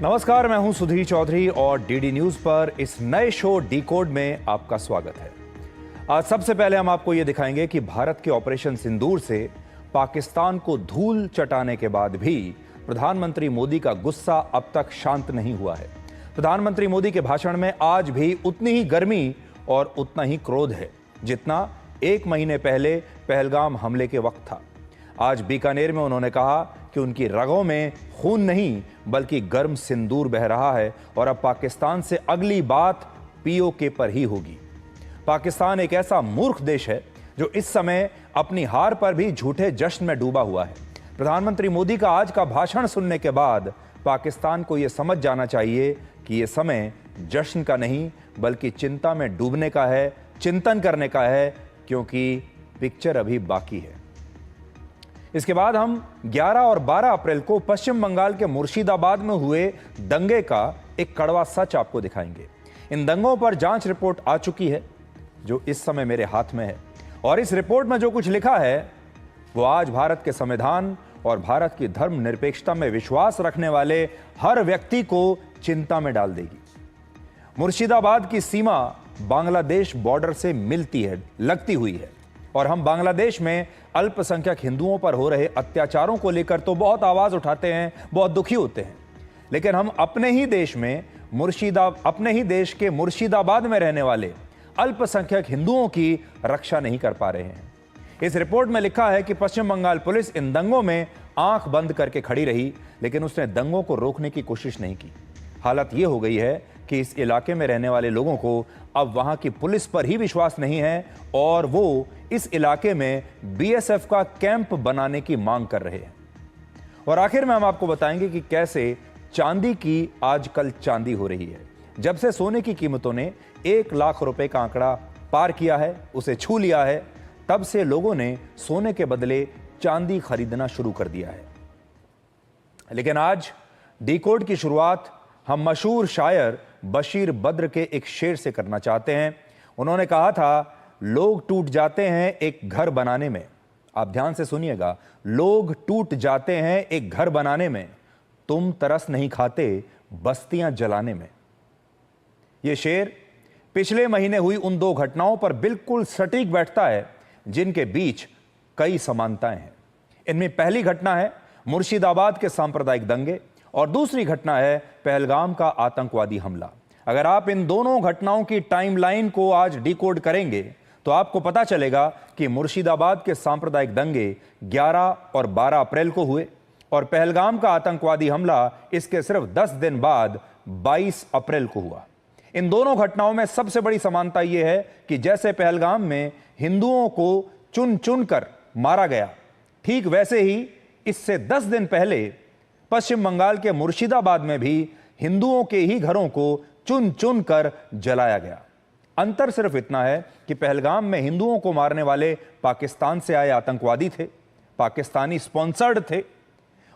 नमस्कार, मैं हूं सुधीर चौधरी और डीडी न्यूज पर इस नए शो डिकोड में आपका स्वागत है। आज सबसे पहले हम आपको यह दिखाएंगे कि भारत के ऑपरेशन सिंदूर से पाकिस्तान को धूल चटाने के बाद भी प्रधानमंत्री मोदी का गुस्सा अब तक शांत नहीं हुआ है। प्रधानमंत्री मोदी के भाषण में आज भी उतनी ही गर्मी और उतना ही क्रोध है जितना 1 महीने पहले पहलगाम हमले के वक्त था। आज बीकानेर में उन्होंने कहा कि उनकी रगों में खून नहीं बल्कि गर्म सिंदूर बह रहा है और अब पाकिस्तान से अगली बात पीओके पर ही होगी। पाकिस्तान एक ऐसा मूर्ख देश है जो इस समय अपनी हार पर भी झूठे जश्न में डूबा हुआ है। प्रधानमंत्री मोदी का आज का भाषण सुनने के बाद पाकिस्तान को यह समझ जाना चाहिए कि यह समय जश्न का नहीं बल्कि चिंता में डूबने का है, चिंतन करने का है, क्योंकि पिक्चर अभी बाकी है। इसके बाद हम 11 और 12 अप्रैल को पश्चिम बंगाल के मुर्शिदाबाद में हुए दंगे का एक कड़वा सच आपको दिखाएंगे। इन दंगों पर जांच रिपोर्ट आ चुकी है जो इस समय मेरे हाथ में है, और इस रिपोर्ट में जो कुछ लिखा है वो आज भारत के संविधान और भारत की धर्मनिरपेक्षता में विश्वास रखने वाले हर व्यक्ति को चिंता में डाल देगी। मुर्शिदाबाद की सीमा बांग्लादेश बॉर्डर से मिलती है, लगती हुई है, और हम बांग्लादेश में अल्पसंख्यक हिंदुओं पर हो रहे अत्याचारों को लेकर तो बहुत आवाज उठाते हैं, बहुत दुखी होते हैं, लेकिन हम अपने ही देश के मुर्शिदाबाद में रहने वाले अल्पसंख्यक हिंदुओं की रक्षा नहीं कर पा रहे हैं। इस रिपोर्ट में लिखा है कि पश्चिम बंगाल पुलिस इन दंगों में आंख बंद करके खड़ी रही, लेकिन उसने दंगों को रोकने की कोशिश नहीं की। हालत यह हो गई है कि इस इलाके में रहने वाले लोगों को अब वहां की पुलिस पर ही विश्वास नहीं है और वो इस इलाके में बीएसएफ का कैंप बनाने की मांग कर रहे हैं। और आखिर में हम आपको बताएंगे कि कैसे चांदी की आजकल चांदी हो रही है। जब से सोने की कीमतों ने 1 लाख रुपए का आंकड़ा पार किया है, उसे छू लिया है, तब से लोगों ने सोने के बदले चांदी खरीदना शुरू कर दिया है। लेकिन आज डिकोड की शुरुआत हम मशहूर शायर बशीर बद्र के एक शेर से करना चाहते हैं। उन्होंने कहा था, लोग टूट जाते हैं एक घर बनाने में। आप ध्यान से सुनिएगा, लोग टूट जाते हैं एक घर बनाने में, तुम तरस नहीं खाते बस्तियां जलाने में। यह शेर पिछले महीने हुई उन 2 घटनाओं पर बिल्कुल सटीक बैठता है जिनके बीच कई समानताएं हैं। इनमें पहली घटना है मुर्शिदाबाद के सांप्रदायिक दंगे और दूसरी घटना है पहलगाम का आतंकवादी हमला। अगर आप इन दोनों घटनाओं की टाइमलाइन को आज डिकोड करेंगे तो आपको पता चलेगा कि मुर्शिदाबाद के सांप्रदायिक दंगे 11 और 12 अप्रैल को हुए और पहलगाम का आतंकवादी हमला इसके सिर्फ 10 दिन बाद 22 अप्रैल को हुआ। इन दोनों घटनाओं में सबसे बड़ी समानता यह है कि जैसे पहलगाम में हिंदुओं को चुन चुन कर मारा गया, ठीक वैसे ही इससे 10 दिन पहले पश्चिम बंगाल के मुर्शिदाबाद में भी हिंदुओं के ही घरों को चुन चुन कर जलाया गया। अंतर सिर्फ इतना है कि पहलगाम में हिंदुओं को मारने वाले पाकिस्तान से आए आतंकवादी थे, पाकिस्तानी स्पॉन्सर्ड थे,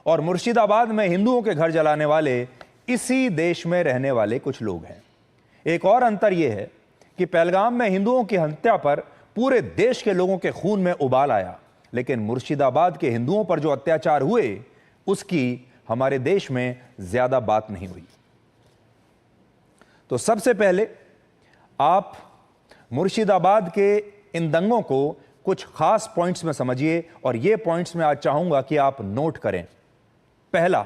और मुर्शिदाबाद में हिंदुओं के घर जलाने वाले इसी देश में रहने वाले कुछ लोग हैं। एक और अंतर यह है कि पहलगाम में हिंदुओं की हत्या पर पूरे देश के लोगों के खून में उबाल आया, लेकिन मुर्शिदाबाद के हिंदुओं पर जो अत्याचार हुए उसकी हमारे देश में ज्यादा बात नहीं हुई। तो सबसे पहले आप मुर्शिदाबाद के इन दंगों को कुछ खास पॉइंट्स में समझिए, और ये पॉइंट्स मैं आज चाहूंगा कि आप नोट करें। पहला,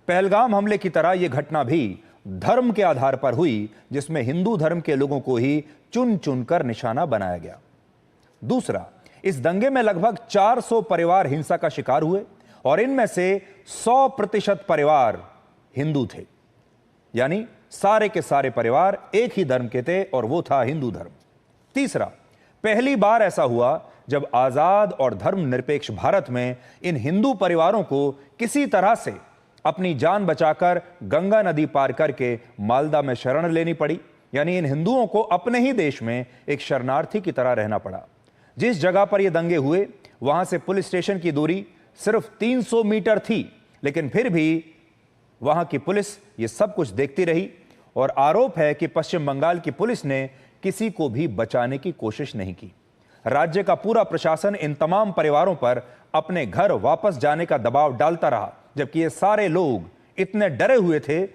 पहलगाम हमले की तरह यह घटना भी धर्म के आधार पर हुई, जिसमें हिंदू धर्म के लोगों को ही चुन चुनकर निशाना बनाया गया। दूसरा, इस दंगे में लगभग 400 परिवार हिंसा का शिकार हुए और इनमें से 100% परिवार हिंदू थे, यानी सारे के सारे परिवार एक ही धर्म के थे और वो था हिंदू धर्म। तीसरा, पहली बार ऐसा हुआ जब आजाद और धर्मनिरपेक्ष भारत में इन हिंदू परिवारों को किसी तरह से अपनी जान बचाकर गंगा नदी पार करके मालदा में शरण लेनी पड़ी, यानी इन हिंदुओं को अपने ही देश में एक शरणार्थी की तरह रहना पड़ा। जिस जगह पर ये दंगे हुए वहां से पुलिस स्टेशन की दूरी सिर्फ 300 मीटर थी, लेकिन फिर भी वहां की पुलिस ये सब कुछ देखती रही, और आरोप है कि पश्चिम बंगाल की पुलिस ने किसी को भी बचाने की कोशिश नहीं की। राज्य का पूरा प्रशासन इन तमाम परिवारों पर अपने घर वापस जाने का दबाव डालता रहा, जबकि ये सारे लोग इतने डरे हुए थे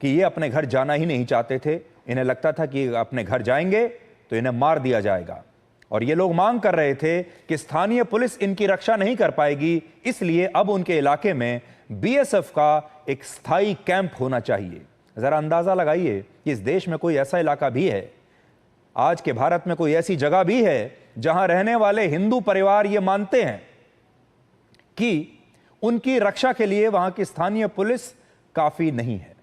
कि ये अपने घर जाना ही नहीं चाहते थे। इन्हें लगता था कि अपने घर जाएंगे तो इन्हें मार दिया जाएगा, और ये लोग मांग कर रहे थे कि स्थानीय पुलिस इनकी रक्षा नहीं कर पाएगी, इसलिए अब उनके इलाके में बीएसएफ का एक स्थायी कैंप होना चाहिए। जरा अंदाजा लगाइए कि इस देश में कोई ऐसा इलाका भी है, आज के भारत में कोई ऐसी जगह भी है जहां रहने वाले हिंदू परिवार ये मानते हैं कि उनकी रक्षा के लिए वहां की स्थानीय पुलिस काफी नहीं है।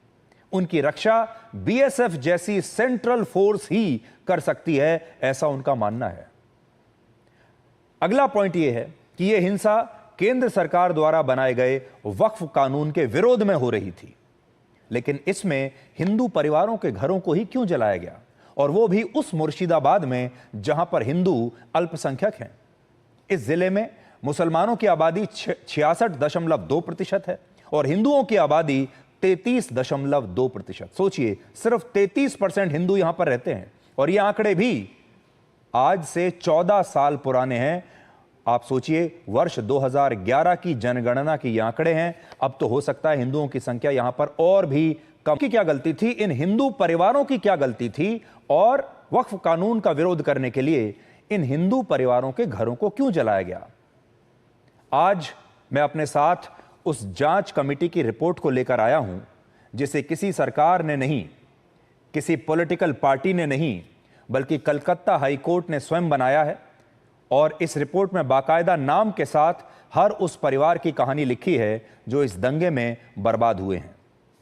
उनकी रक्षा बीएसएफ जैसी सेंट्रल फोर्स ही कर सकती है, ऐसा उनका मानना है। अगला पॉइंट यह है कि यह हिंसा केंद्र सरकार द्वारा बनाए गए वक्फ कानून के विरोध में हो रही थी, लेकिन इसमें हिंदू परिवारों के घरों को ही क्यों जलाया गया, और वो भी उस मुर्शिदाबाद में जहां पर हिंदू अल्पसंख्यक हैं। इस जिले में मुसलमानों की आबादी 66.2% है और हिंदुओं की आबादी 33.2%। सोचिए, सिर्फ 33% हिंदू यहां पर रहते हैं, और ये आंकड़े भी आज से 14 साल पुराने हैं। आप सोचिए, वर्ष 2011 की जनगणना के ये आंकड़े हैं। अब तो हो सकता है हिंदुओं की संख्या यहां पर और भी कम। की क्या गलती थी, इन हिंदू परिवारों की क्या गलती थी, और वक्फ कानून का विरोध करने के लिए इन हिंदू परिवारों के घरों को क्यों जलाया गया? आज मैं अपने साथ उस जांच कमेटी की रिपोर्ट को लेकर आया हूं, जिसे किसी सरकार ने नहीं, किसी पॉलिटिकल पार्टी ने नहीं, बल्कि कलकत्ता हाई कोर्ट ने स्वयं बनाया है। और इस रिपोर्ट में बाकायदा नाम के साथ हर उस परिवार की कहानी लिखी है जो इस दंगे में बर्बाद हुए हैं।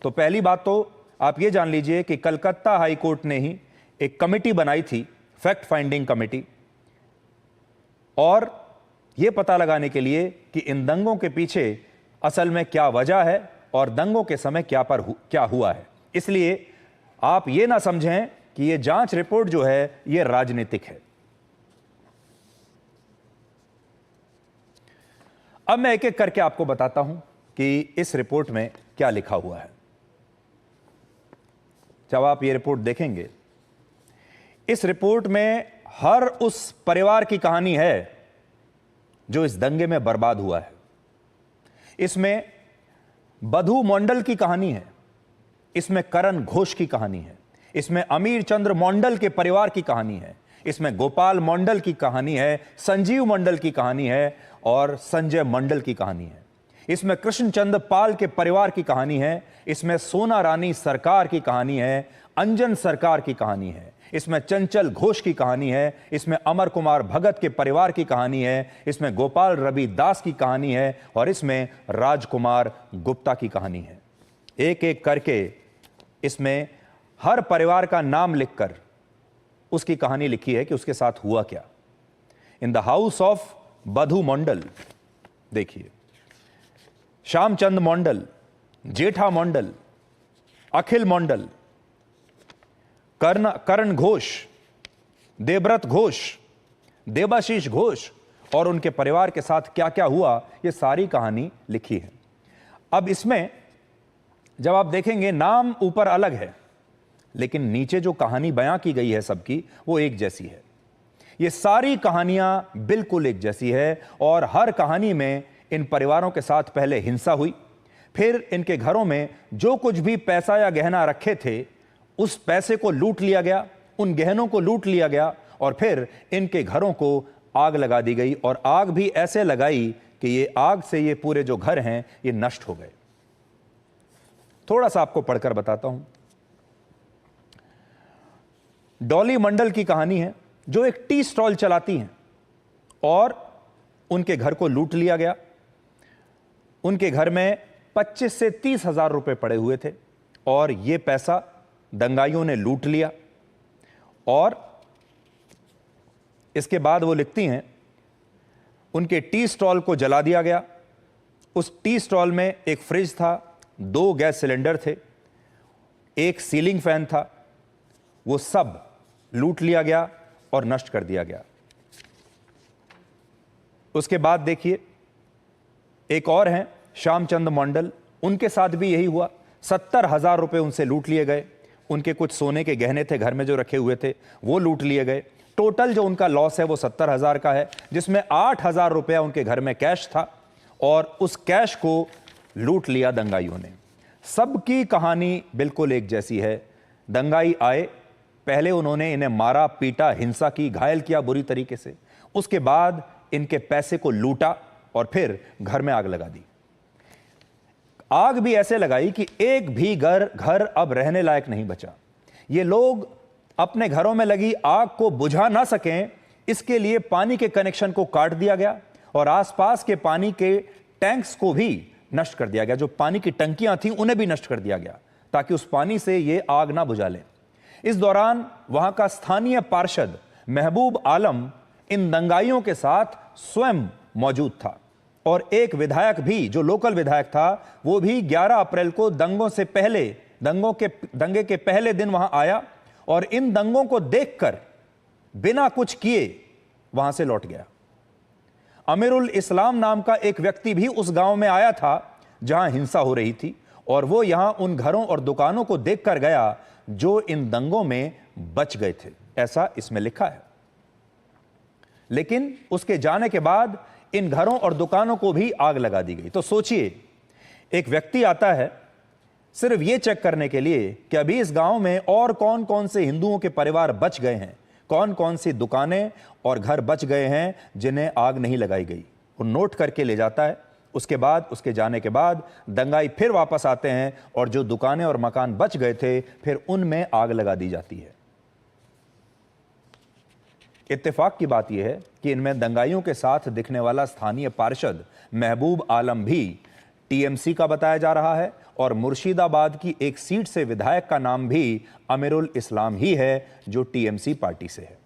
तो पहली बात तो आप ये जान लीजिए कि कलकत्ता हाई कोर्ट ने ही एक कमेटी बनाई थी, फैक्ट फाइंडिंग कमेटी, और यह पता लगाने के लिए कि इन दंगों के पीछे असल में क्या वजह है और दंगों के समय क्या हुआ है। इसलिए आप ये ना समझें कि यह जांच रिपोर्ट जो है यह राजनीतिक है। अब मैं एक एक करके आपको बताता हूं कि इस रिपोर्ट में क्या लिखा हुआ है। जब आप ये रिपोर्ट देखेंगे, इस रिपोर्ट में हर उस परिवार की कहानी है जो इस दंगे में बर्बाद हुआ है। इसमें बधू मंडल की कहानी है, इसमें करण घोष की कहानी है, इसमें अमीर चंद्र मंडल के परिवार की कहानी है, इसमें गोपाल मंडल की कहानी है, संजीव मंडल की कहानी है और संजय मंडल की कहानी है। इसमें कृष्णचंद्र पाल के परिवार की कहानी है, इसमें सोना रानी सरकार की कहानी है, अंजन सरकार की कहानी है, इसमें चंचल घोष की कहानी है, इसमें अमर कुमार भगत के परिवार की कहानी है, इसमें गोपाल रवि दास की कहानी है और इसमें राजकुमार गुप्ता की कहानी है। एक एक करके इसमें हर परिवार का नाम लिखकर उसकी कहानी लिखी है कि उसके साथ हुआ क्या। इन द हाउस ऑफ बधू मंडल देखिए, श्यामचंद मंडल, जेठा मंडल, अखिल मंडल, करण घोष, देवव्रत घोष, देवाशीष घोष और उनके परिवार के साथ क्या क्या हुआ, यह सारी कहानी लिखी है। अब इसमें जब आप देखेंगे, नाम ऊपर अलग है लेकिन नीचे जो कहानी बयां की गई है सबकी, वो एक जैसी है। ये सारी कहानियां बिल्कुल एक जैसी है और हर कहानी में इन परिवारों के साथ पहले हिंसा हुई, फिर इनके घरों में जो कुछ भी पैसा या गहना रखे थे उस पैसे को लूट लिया गया, उन गहनों को लूट लिया गया और फिर इनके घरों को आग लगा दी गई, और आग भी ऐसे लगाई कि ये आग से ये पूरे जो घर हैं ये नष्ट हो गए। थोड़ा सा आपको पढ़कर बताता हूं। डॉली मंडल की कहानी है जो एक टी स्टॉल चलाती हैं और उनके घर को लूट लिया गया। उनके घर में 25 से 30 हजार रुपए पड़े हुए थे और यह पैसा दंगाइयों ने लूट लिया। और इसके बाद वो लिखती हैं, उनके टी स्टॉल को जला दिया गया। उस टी स्टॉल में एक फ्रिज था, 2 गैस सिलेंडर थे, एक सीलिंग फैन था, वो सब लूट लिया गया और नष्ट कर दिया गया। उसके बाद देखिए, एक और हैं श्यामचंद मंडल, उनके साथ भी यही हुआ। 70,000 रुपए उनसे लूट लिए गए। उनके कुछ सोने के गहने थे घर में जो रखे हुए थे, वो लूट लिए गए। टोटल जो उनका लॉस है वो 70,000 का है, जिसमें 8,000 रुपया उनके घर में कैश था और उस कैश को लूट लिया दंगाइयों ने। सबकी कहानी बिल्कुल एक जैसी है। दंगाई आए, पहले उन्होंने इन्हें मारा, पीटा, हिंसा की, घायल किया बुरी तरीके से। उसके बाद इनके पैसे को लूटा और फिर घर में आग लगा दी। आग भी ऐसे लगाई कि एक भी घर अब रहने लायक नहीं बचा। ये लोग अपने घरों में लगी आग को बुझा ना सकें, इसके लिए पानी के कनेक्शन को काट दिया गया और आसपास के पानी के टैंक्स को भी नष्ट कर दिया गया। जो पानी की टंकियां थीं उन्हें भी नष्ट कर दिया गया ताकि उस पानी से ये आग ना बुझा लें। इस दौरान वहां का स्थानीय पार्षद महबूब आलम इन दंगाइयों के साथ स्वयं मौजूद था और एक विधायक भी, जो लोकल विधायक था, वो भी 11 अप्रैल को दंगे के पहले दिन वहां आया और इन दंगों को देखकर बिना कुछ किए वहां से लौट गया। अमीरुल इस्लाम नाम का एक व्यक्ति भी उस गांव में आया था जहां हिंसा हो रही थी और वो यहां उन घरों और दुकानों को देखकर गया जो इन दंगों में बच गए थे, ऐसा इसमें लिखा है। लेकिन उसके जाने के बाद इन घरों और दुकानों को भी आग लगा दी गई। तो सोचिए, एक व्यक्ति आता है सिर्फ यह चेक करने के लिए कि अभी इस गांव में और कौन कौन से हिंदुओं के परिवार बच गए हैं, कौन कौन सी दुकानें और घर बच गए हैं जिन्हें आग नहीं लगाई गई। वो नोट करके ले जाता है। उसके बाद, उसके जाने के बाद दंगाई फिर वापस आते हैं और जो दुकानें और मकान बच गए थे फिर उनमें आग लगा दी जाती है। इत्तेफाक की बात यह है कि इनमें दंगाइयों के साथ दिखने वाला स्थानीय पार्षद महबूब आलम भी टीएमसी का बताया जा रहा है और मुर्शिदाबाद की एक सीट से विधायक का नाम भी अमीरुल इस्लाम ही है जो टीएमसी पार्टी से है।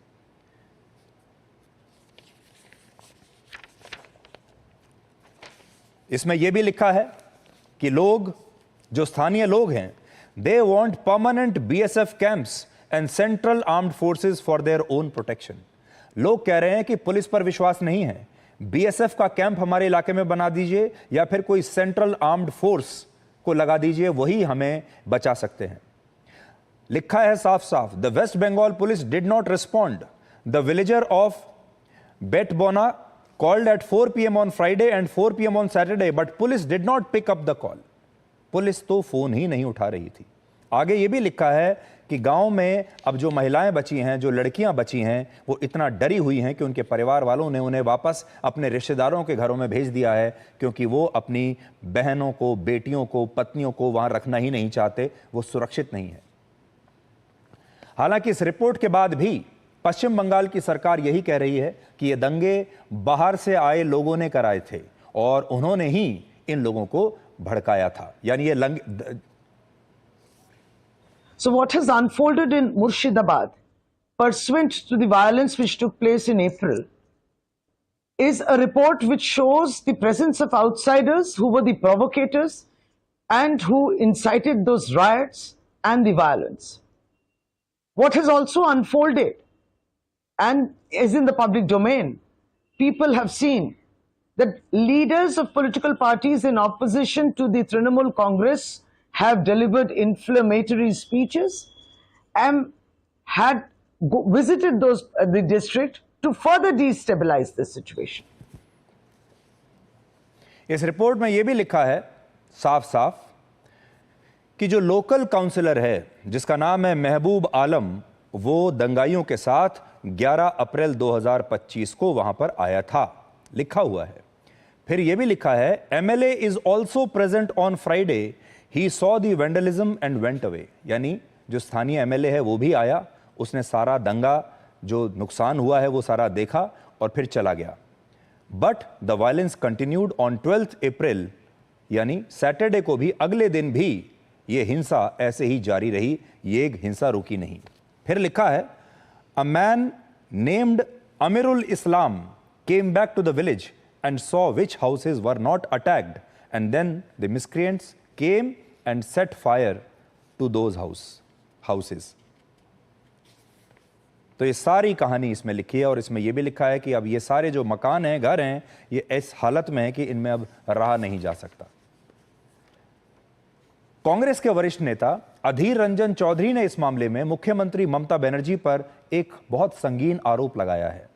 इसमें यह भी लिखा है कि लोग, जो स्थानीय लोग हैं, they want permanent BSF camps and central armed forces for their own protection. लोग कह रहे हैं कि पुलिस पर विश्वास नहीं है, बीएसएफ का कैंप हमारे इलाके में बना दीजिए या फिर कोई सेंट्रल आर्म्ड फोर्स को लगा दीजिए, वही हमें बचा सकते हैं। लिखा है साफ साफ, the West Bengal police did not respond. The villager of Betbona called at 4 PM on Friday and 4 PM on Saturday, but police did not pick up the call. Police तो फोन ही नहीं उठा रही थी। आगे ये भी लिखा है कि गांव में अब जो महिलाएं बची हैं, जो लड़कियां बची हैं, वो इतना डरी हुई हैं कि उनके परिवार वालों ने उन्हें वापस अपने रिश्तेदारों के घरों में भेज दिया है, क्योंकि वो अपनी बहनों को, बेटियों को, पत्नियों को वहां रखना ही नहीं चाहते, वो सुरक्षित नहीं है। हालांकि इस रिपोर्ट के बाद भी पश्चिम बंगाल की सरकार यही कह रही है कि ये दंगे बाहर से आए लोगों ने कराए थे और उन्होंने ही इन लोगों को भड़काया था, यानी ये So what has unfolded in Murshidabad, pursuant to the violence which took place in April, is a report which shows the presence of outsiders who were the provocators and who incited those riots and the violence. What has also unfolded and is in the public domain, people have seen that leaders of political parties in opposition to the Trinamool Congress have delivered inflammatory speeches and had visited the district to further destabilize the situation. इस report में यह भी लिखा है साफ साफ कि जो लोकल काउंसलर है जिसका नाम है महबूब आलम, वो दंगाइयों के साथ 11 अप्रैल 2025 को वहां पर आया था, लिखा हुआ है। फिर यह भी लिखा है MLA is also present on Friday, he saw the vandalism and went away. यानी जो स्थानीय एमएलए है वो भी आया, उसने सारा दंगा जो नुकसान हुआ है वो सारा देखा और फिर चला गया। But the violence continued on 12 अप्रैल, यानी सैटरडे को भी, अगले दिन भी ये हिंसा ऐसे ही जारी रही, ये हिंसा रुकी नहीं। फिर लिखा है a man named Amirul Islam came back to the village and saw which houses were not attacked, and then the miscreants came and set fire to those houses. तो ये सारी कहानी इसमें लिखी है और इसमें यह भी लिखा है कि अब ये सारे जो मकान हैं, घर हैं, ये इस हालत में है कि इनमें अब रहा नहीं जा सकता। कांग्रेस के वरिष्ठ नेता अधीर रंजन चौधरी ने इस मामले में मुख्यमंत्री ममता बनर्जी पर एक बहुत संगीन आरोप लगाया है।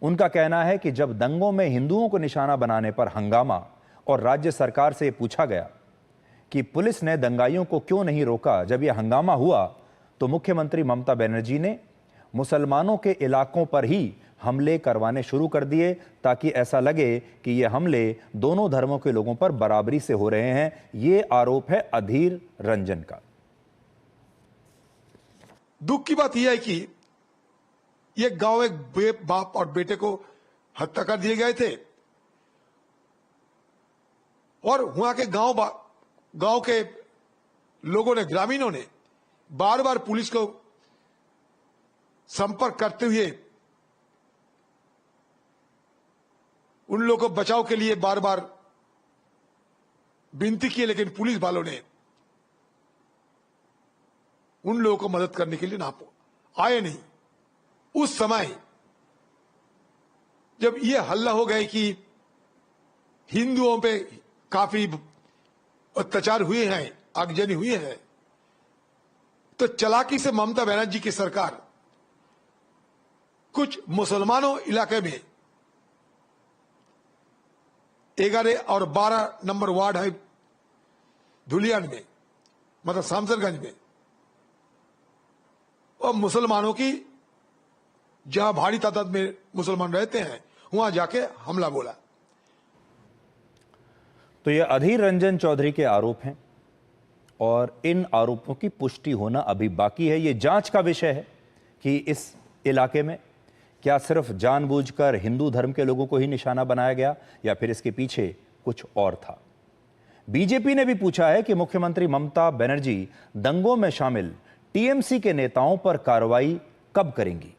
उनका कहना है कि जब दंगों में हिंदुओं को निशाना बनाने पर हंगामा और राज्य सरकार से पूछा गया कि पुलिस ने दंगाइयों को क्यों नहीं रोका। जब यह हंगामा हुआ तो मुख्यमंत्री ममता बनर्जी ने मुसलमानों के इलाकों पर ही हमले करवाने शुरू कर दिए ताकि ऐसा लगे कि ये हमले दोनों धर्मों के लोगों पर बराबरी से हो रहे हैं। ये आरोप है अधीर रंजन का। दुख की बात यह है कि ये गांव एक बाप और बेटे को हत्या कर दिए गए थे और वहां के गांव के लोगों ने, ग्रामीणों ने बार बार पुलिस को संपर्क करते हुए उन लोगों को बचाव के लिए बार बार विनती की, लेकिन पुलिस वालों ने उन लोगों को मदद करने के लिए ना आए नहीं। उस समय जब यह हल्ला हो गए कि हिंदुओं पे काफी अत्याचार हुए हैं, आगजनी हुई है, तो चालाकी से ममता बनर्जी की सरकार कुछ मुसलमानों इलाके में 11 और 12 नंबर वार्ड है धुलियान में, मतलब शामसरगंज में, और मुसलमानों की जहां भारी तादाद में मुसलमान रहते हैं वहां जाके हमला बोला। तो ये अधीर रंजन चौधरी के आरोप हैं और इन आरोपों की पुष्टि होना अभी बाकी है। ये जांच का विषय है कि इस इलाके में क्या सिर्फ जानबूझकर हिंदू धर्म के लोगों को ही निशाना बनाया गया या फिर इसके पीछे कुछ और था। बीजेपी ने भी पूछा है कि मुख्यमंत्री ममता बनर्जी दंगों में शामिल टीएमसी के नेताओं पर कार्रवाई कब करेंगी।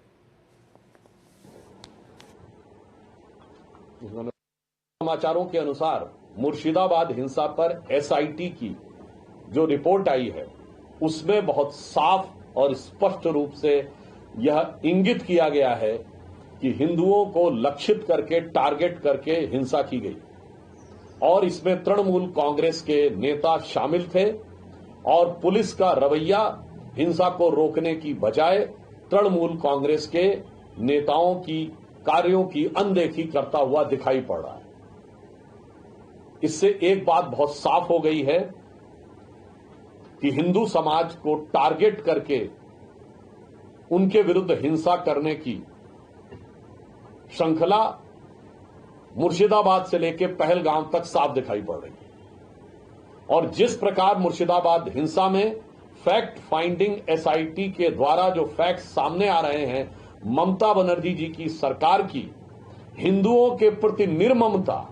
समाचारों के अनुसार मुर्शिदाबाद हिंसा पर एसआईटी की जो रिपोर्ट आई है उसमें बहुत साफ और स्पष्ट रूप से यह इंगित किया गया है कि हिंदुओं को लक्षित करके, टारगेट करके हिंसा की गई और इसमें तृणमूल कांग्रेस के नेता शामिल थे और पुलिस का रवैया हिंसा को रोकने की बजाय तृणमूल कांग्रेस के नेताओं की कार्यों की अनदेखी करता हुआ दिखाई पड़ रहा है। इससे एक बात बहुत साफ हो गई है कि हिंदू समाज को टारगेट करके उनके विरुद्ध हिंसा करने की श्रृंखला मुर्शिदाबाद से लेकर पहलगाम तक साफ दिखाई पड़ रही है। और जिस प्रकार मुर्शिदाबाद हिंसा में फैक्ट फाइंडिंग एसआईटी के द्वारा जो फैक्ट सामने आ रहे हैं, ममता बनर्जी जी की सरकार की हिंदुओं के प्रति निर्ममता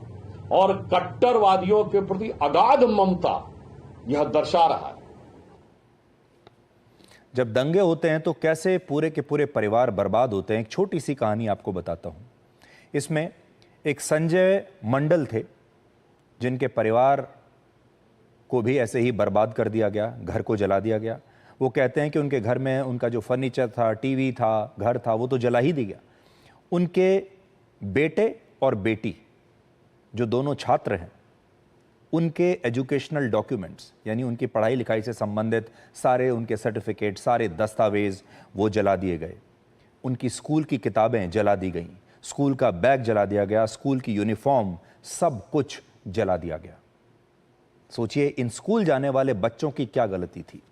और कट्टरवादियों के प्रति अगाध ममता यह दर्शा रहा है। जब दंगे होते हैं तो कैसे पूरे के पूरे परिवार बर्बाद होते हैं। एक छोटी सी कहानी आपको बताता हूं। इसमें एक संजय मंडल थे जिनके परिवार को भी ऐसे ही बर्बाद कर दिया गया, घर को जला दिया गया। वो कहते हैं कि उनके घर में उनका जो फर्नीचर था, टीवी था, घर था, वो तो जला ही दिया गया। उनके बेटे और बेटी जो दोनों छात्र हैं, उनके एजुकेशनल डॉक्यूमेंट्स यानी उनकी पढ़ाई लिखाई से संबंधित सारे उनके सर्टिफिकेट, सारे दस्तावेज वो जला दिए गए। उनकी स्कूल की किताबें जला दी गईं, स्कूल का बैग जला दिया गया, स्कूल की यूनिफॉर्म, सब कुछ जला दिया गया। सोचिए इन स्कूल जाने वाले बच्चों की क्या गलती थी।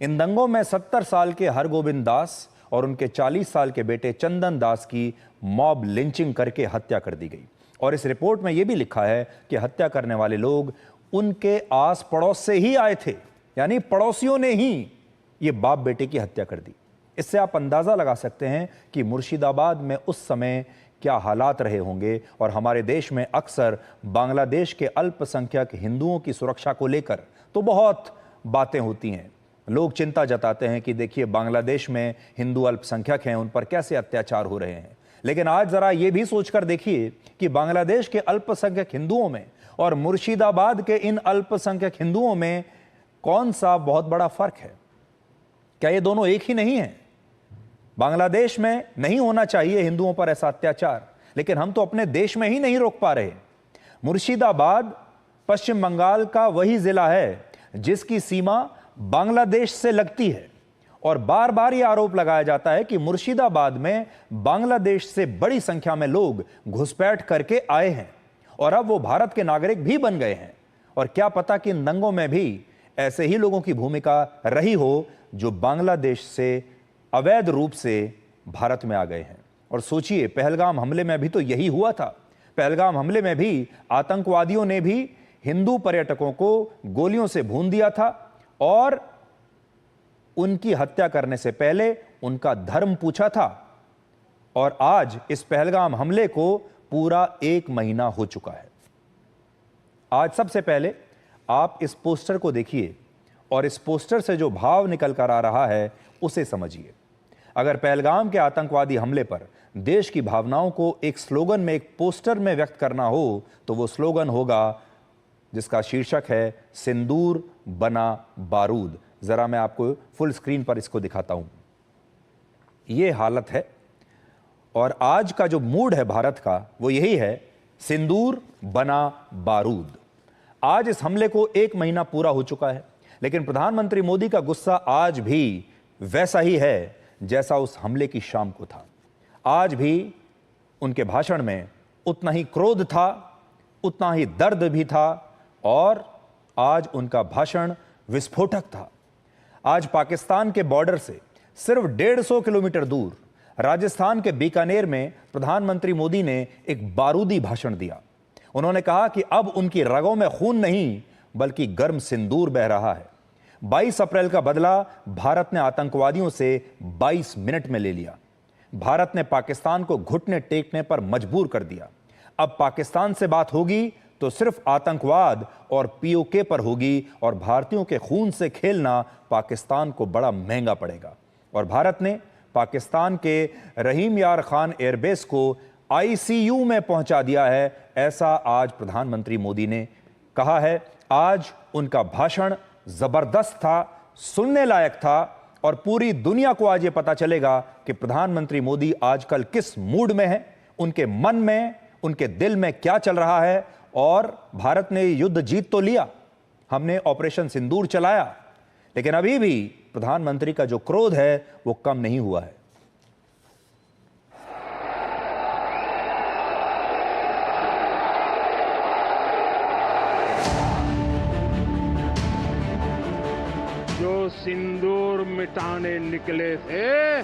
इन दंगों में 70 साल के हरगोविंद दास और उनके 40 साल के बेटे चंदन दास की मॉब लिंचिंग करके हत्या कर दी गई। और इस रिपोर्ट में यह भी लिखा है कि हत्या करने वाले लोग उनके आस पड़ोस से ही आए थे, यानी पड़ोसियों ने ही ये बाप बेटे की हत्या कर दी। इससे आप अंदाजा लगा सकते हैं कि मुर्शिदाबाद में उस समय क्या हालात रहे होंगे। और हमारे देश में अक्सर बांग्लादेश के अल्पसंख्यक हिंदुओं की सुरक्षा को लेकर तो बहुत बातें होती हैं। लोग चिंता जताते हैं कि देखिए बांग्लादेश में हिंदू अल्पसंख्यक हैं, उन पर कैसे अत्याचार हो रहे हैं। लेकिन आज जरा यह भी सोचकर देखिए कि बांग्लादेश के अल्पसंख्यक हिंदुओं में और मुर्शिदाबाद के इन अल्पसंख्यक हिंदुओं में कौन सा बहुत बड़ा फर्क है। क्या ये दोनों एक ही नहीं है? बांग्लादेश में नहीं होना चाहिए हिंदुओं पर ऐसा अत्याचार, लेकिन हम तो अपने देश में ही नहीं रोक पा रहे। मुर्शिदाबाद पश्चिम बंगाल का वही जिला है जिसकी सीमा बांग्लादेश से लगती है और बार बार यह आरोप लगाया जाता है कि मुर्शिदाबाद में बांग्लादेश से बड़ी संख्या में लोग घुसपैठ करके आए हैं और अब वो भारत के नागरिक भी बन गए हैं। और क्या पता कि इन दंगों में भी ऐसे ही लोगों की भूमिका रही हो जो बांग्लादेश से अवैध रूप से भारत में आ गए हैं। और सोचिए, पहलगाम हमले में भी तो यही हुआ था। पहलगाम हमले में भी आतंकवादियों ने भी हिंदू पर्यटकों को गोलियों से भून दिया था और उनकी हत्या करने से पहले उनका धर्म पूछा था। और आज इस पहलगाम हमले को पूरा 1 महीना हो चुका है। आज सबसे पहले आप इस पोस्टर को देखिए और इस पोस्टर से जो भाव निकल कर आ रहा है उसे समझिए। अगर पहलगाम के आतंकवादी हमले पर देश की भावनाओं को एक स्लोगन में, एक पोस्टर में व्यक्त करना हो तो वो स्लोगन होगा जिसका शीर्षक है सिंदूर बना बारूद। जरा मैं आपको फुल स्क्रीन पर इसको दिखाता हूं। ये हालत है और आज का जो मूड है भारत का वो यही है, सिंदूर बना बारूद। आज इस हमले को 1 महीना पूरा हो चुका है, लेकिन प्रधानमंत्री मोदी का गुस्सा आज भी वैसा ही है जैसा उस हमले की शाम को था। आज भी उनके भाषण में उतना ही क्रोध था, उतना ही दर्द भी था और आज उनका भाषण विस्फोटक था। आज पाकिस्तान के बॉर्डर से सिर्फ 150 किलोमीटर दूर राजस्थान के बीकानेर में प्रधानमंत्री मोदी ने एक बारूदी भाषण दिया। उन्होंने कहा कि अब उनकी रगों में खून नहीं बल्कि गर्म सिंदूर बह रहा है। 22 अप्रैल का बदला भारत ने आतंकवादियों से 22 मिनट में ले लिया। भारत ने पाकिस्तान को घुटने टेकने पर मजबूर कर दिया। अब पाकिस्तान से बात होगी तो सिर्फ आतंकवाद और पीओके पर होगी और भारतीयों के खून से खेलना पाकिस्तान को बड़ा महंगा पड़ेगा। और भारत ने पाकिस्तान के रहीम यार खान एयरबेस को आईसीयू में पहुंचा दिया है, ऐसा आज प्रधानमंत्री मोदी ने कहा है। आज उनका भाषण जबरदस्त था, सुनने लायक था और पूरी दुनिया को आज ये पता चलेगा कि प्रधानमंत्री मोदी आजकल किस मूड में है, उनके मन में, उनके दिल में क्या चल रहा है। और भारत ने युद्ध जीत तो लिया, हमने ऑपरेशन सिंदूर चलाया, लेकिन अभी भी प्रधानमंत्री का जो क्रोध है वो कम नहीं हुआ है। जो सिंदूर मिटाने निकले थे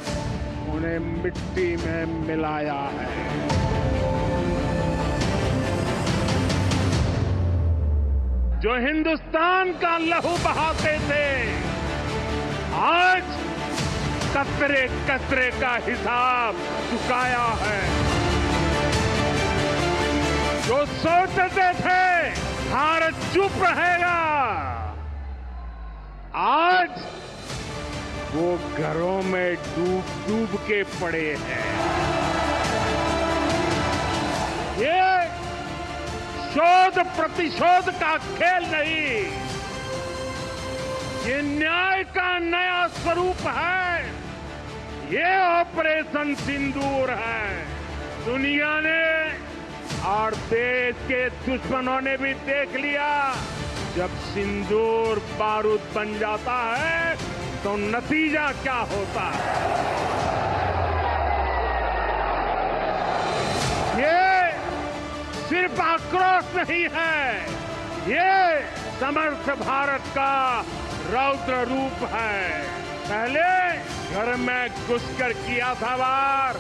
उन्हें मिट्टी में मिलाया है। जो हिंदुस्तान का लहू बहाते थे आज कतरे कतरे का हिसाब चुकाया है। जो सोचते थे भारत चुप रहेगा आज वो घरों में डूब डूब के पड़े हैं। ये शोध प्रतिशोध का खेल नहीं, ये न्याय का नया स्वरूप है। ये ऑपरेशन सिंदूर है। दुनिया ने और देश के दुश्मनों ने भी देख लिया, जब सिंदूर बारूद बन जाता है तो नतीजा क्या होता है। ये सिर्फ आक्रोश नहीं है, ये समर्थ भारत का रौद्र रूप है। पहले घर में घुसकर किया था वार,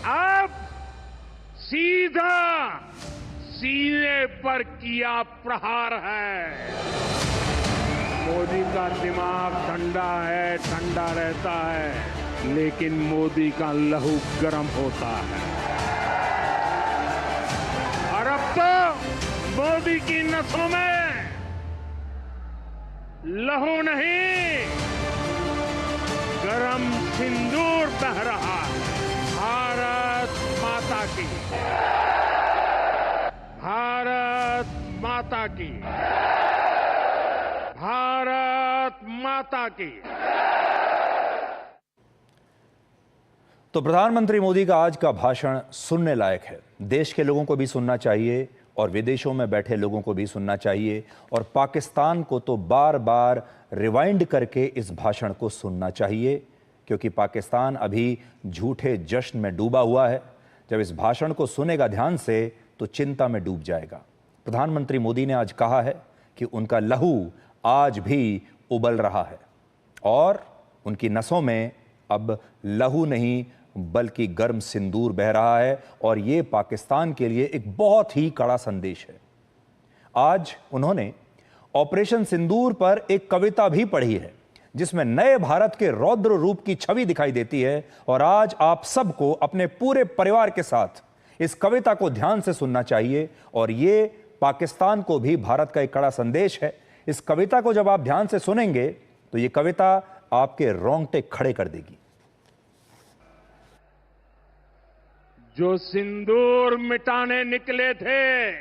अब सीधा सीने पर किया प्रहार है। मोदी का दिमाग ठंडा है, ठंडा रहता है, लेकिन मोदी का लहू गर्म होता है। और अब तो मोदी की नसों में लहू नहीं, गरम सिंदूर बह रहा है। भारत माता की, भारत माता की, भारत माता की। तो प्रधानमंत्री मोदी का आज का भाषण सुनने लायक है। देश के लोगों को भी सुनना चाहिए और विदेशों में बैठे लोगों को भी सुनना चाहिए और पाकिस्तान को तो बार बार रिवाइंड करके इस भाषण को सुनना चाहिए, क्योंकि पाकिस्तान अभी झूठे जश्न में डूबा हुआ है। जब इस भाषण को सुनेगा ध्यान से तो चिंता में डूब जाएगा। प्रधानमंत्री मोदी ने आज कहा है कि उनका लहू आज भी उबल रहा है और उनकी नसों में अब लहू नहीं बल्कि गर्म सिंदूर बह रहा है और ये पाकिस्तान के लिए एक बहुत ही कड़ा संदेश है। आज उन्होंने ऑपरेशन सिंदूर पर एक कविता भी पढ़ी है जिसमें नए भारत के रौद्र रूप की छवि दिखाई देती है और आज आप सबको अपने पूरे परिवार के साथ इस कविता को ध्यान से सुनना चाहिए और ये पाकिस्तान को भी भारत का एक कड़ा संदेश है। इस कविता को जब आप ध्यान से सुनेंगे तो ये कविता आपके रोंगटे खड़े कर देगी। जो सिंदूर मिटाने निकले थे,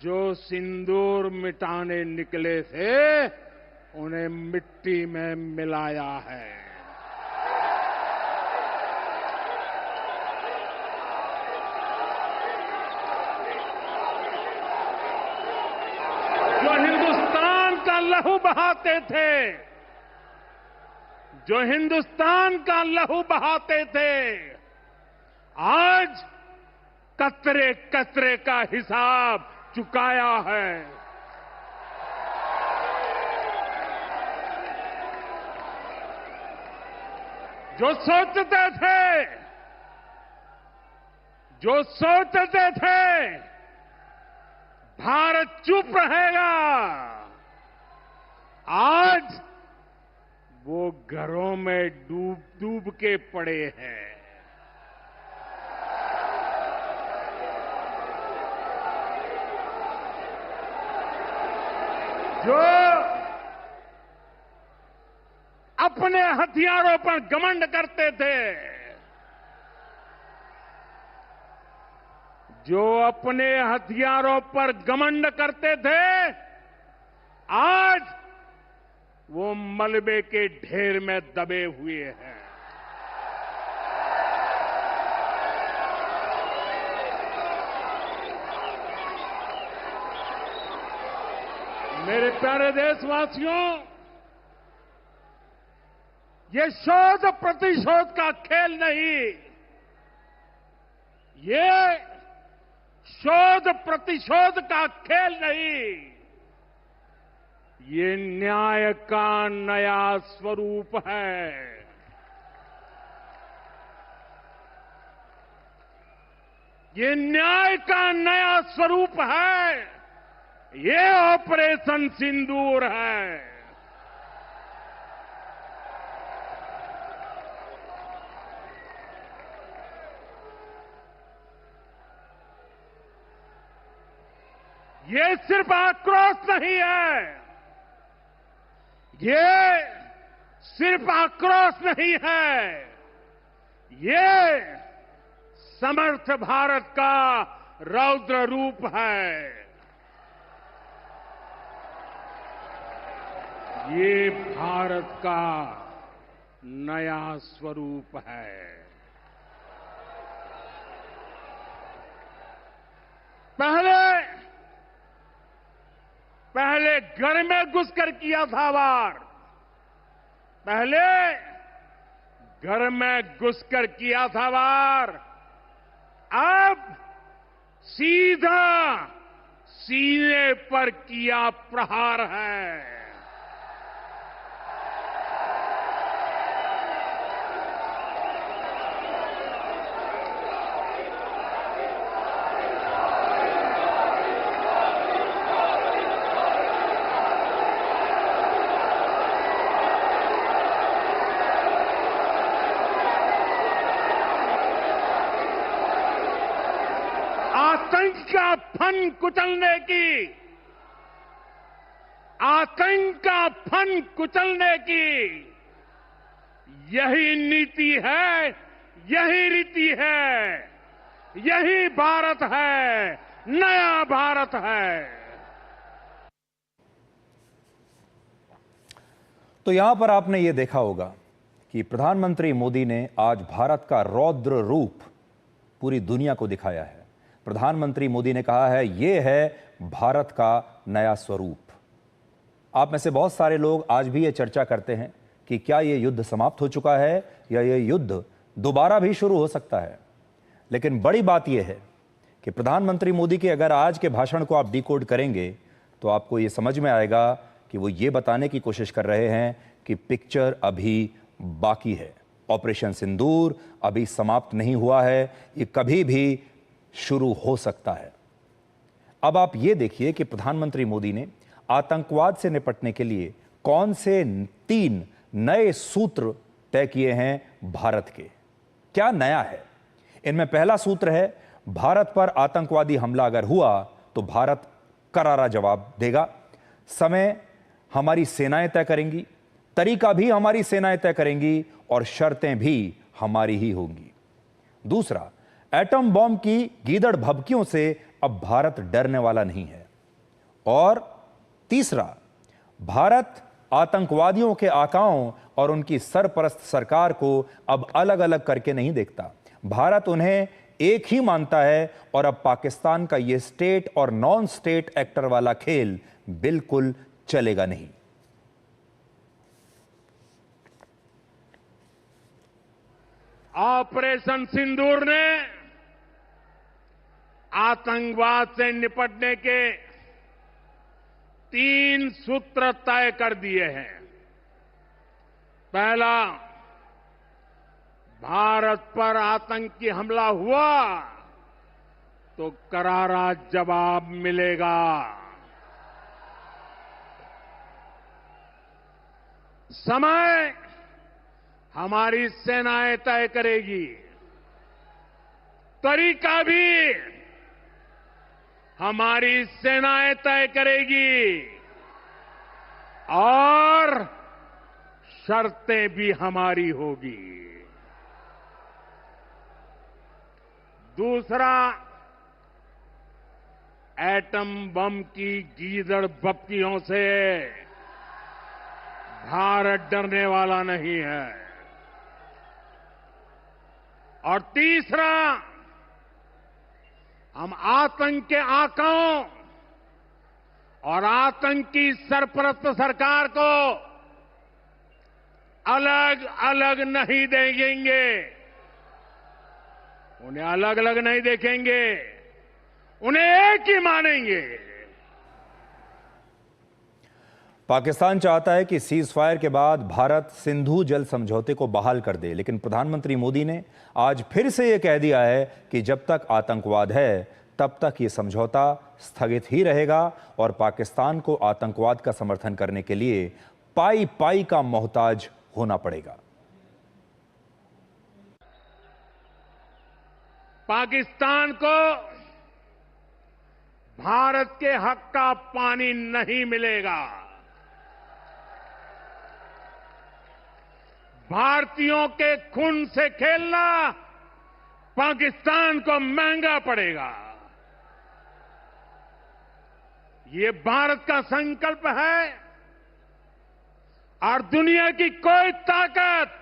जो सिंदूर मिटाने निकले थे, उन्हें मिट्टी में मिलाया है। जो हिंदुस्तान का लहू बहाते थे, जो हिंदुस्तान का लहू बहाते थे, आज कतरे कतरे का हिसाब चुकाया है। जो सोचते थे भारत चुप रहेगा, आज वो घरों में डूब डूब के पड़े हैं। जो अपने हथियारों पर घमंड करते थे, जो अपने हथियारों पर घमंड करते थे, आज वो मलबे के ढेर में दबे हुए हैं। मेरे प्यारे देशवासियों, ये शोध प्रतिशोध का खेल नहीं, ये शोध प्रतिशोध का खेल नहीं, ये न्याय का नया स्वरूप है। ये न्याय का नया स्वरूप है। ये ऑपरेशन सिंदूर है। ये सिर्फ आक्रोश नहीं है, ये सिर्फ आक्रोश नहीं है, ये समर्थ भारत का रौद्र रूप है। ये भारत का नया स्वरूप है। पहले घर में घुसकर किया था वार, पहले घर में घुसकर किया था वार, अब सीधा सीने पर किया प्रहार है। आतंक का फन कुचलने की, आतंक का फन कुचलने की यही नीति है, यही रीति है, यही भारत है, नया भारत है। तो यहां पर आपने ये देखा होगा कि प्रधानमंत्री मोदी ने आज भारत का रौद्र रूप पूरी दुनिया को दिखाया है। प्रधानमंत्री मोदी ने कहा है ये है भारत का नया स्वरूप। आप में से बहुत सारे लोग आज भी ये चर्चा करते हैं कि क्या ये युद्ध समाप्त हो चुका है या ये युद्ध दोबारा भी शुरू हो सकता है। लेकिन बड़ी बात यह है कि प्रधानमंत्री मोदी के अगर आज के भाषण को आप डिकोड करेंगे तो आपको यह समझ में आएगा कि वो ये बताने की कोशिश कर रहे हैं कि पिक्चर अभी बाकी है, ऑपरेशन सिंदूर अभी समाप्त नहीं हुआ है, ये कभी भी शुरू हो सकता है। अब आप ये देखिए कि प्रधानमंत्री मोदी ने आतंकवाद से निपटने के लिए कौन से 3 नए सूत्र तय किए हैं भारत के। क्या नया है इनमें? पहला सूत्र है, भारत पर आतंकवादी हमला अगर हुआ तो भारत करारा जवाब देगा। समय हमारी सेनाएं तय करेंगी, तरीका भी हमारी सेनाएं तय करेंगी और शर्तें भी हमारी ही होंगी। दूसरा, एटम बॉम्ब की गीदड़ भभकियों से अब भारत डरने वाला नहीं है। और तीसरा, भारत आतंकवादियों के आकाओं और उनकी सरपरस्त सरकार को अब अलग अलग करके नहीं देखता, भारत उन्हें एक ही मानता है और अब पाकिस्तान का यह स्टेट और नॉन स्टेट एक्टर वाला खेल बिल्कुल चलेगा नहीं। ऑपरेशन सिंदूर ने आतंकवाद से निपटने के 3 सूत्र तय कर दिए हैं। पहला, भारत पर आतंकी हमला हुआ तो करारा जवाब मिलेगा। समय हमारी सेनाएं तय करेगी, तरीका भी हमारी सेनाएं तय करेगी और शर्तें भी हमारी होगी। दूसरा, एटम बम की गीदड़ भभकियों से भारत डरने वाला नहीं है। और तीसरा, हम आतंक के आकाओं और आतंकी सरपरस्त सरकार को अलग अलग नहीं देखेंगे, उन्हें अलग अलग नहीं देखेंगे, उन्हें एक ही मानेंगे। पाकिस्तान चाहता है कि सीज फायर के बाद भारत सिंधु जल समझौते को बहाल कर दे, लेकिन प्रधानमंत्री मोदी ने आज फिर से यह कह दिया है कि जब तक आतंकवाद है तब तक यह समझौता स्थगित ही रहेगा और पाकिस्तान को आतंकवाद का समर्थन करने के लिए पाई पाई का मोहताज होना पड़ेगा। पाकिस्तान को भारत के हक का पानी नहीं मिलेगा। भारतीयों के खून से खेलना पाकिस्तान को महंगा पड़ेगा। ये भारत का संकल्प है और दुनिया की कोई ताकत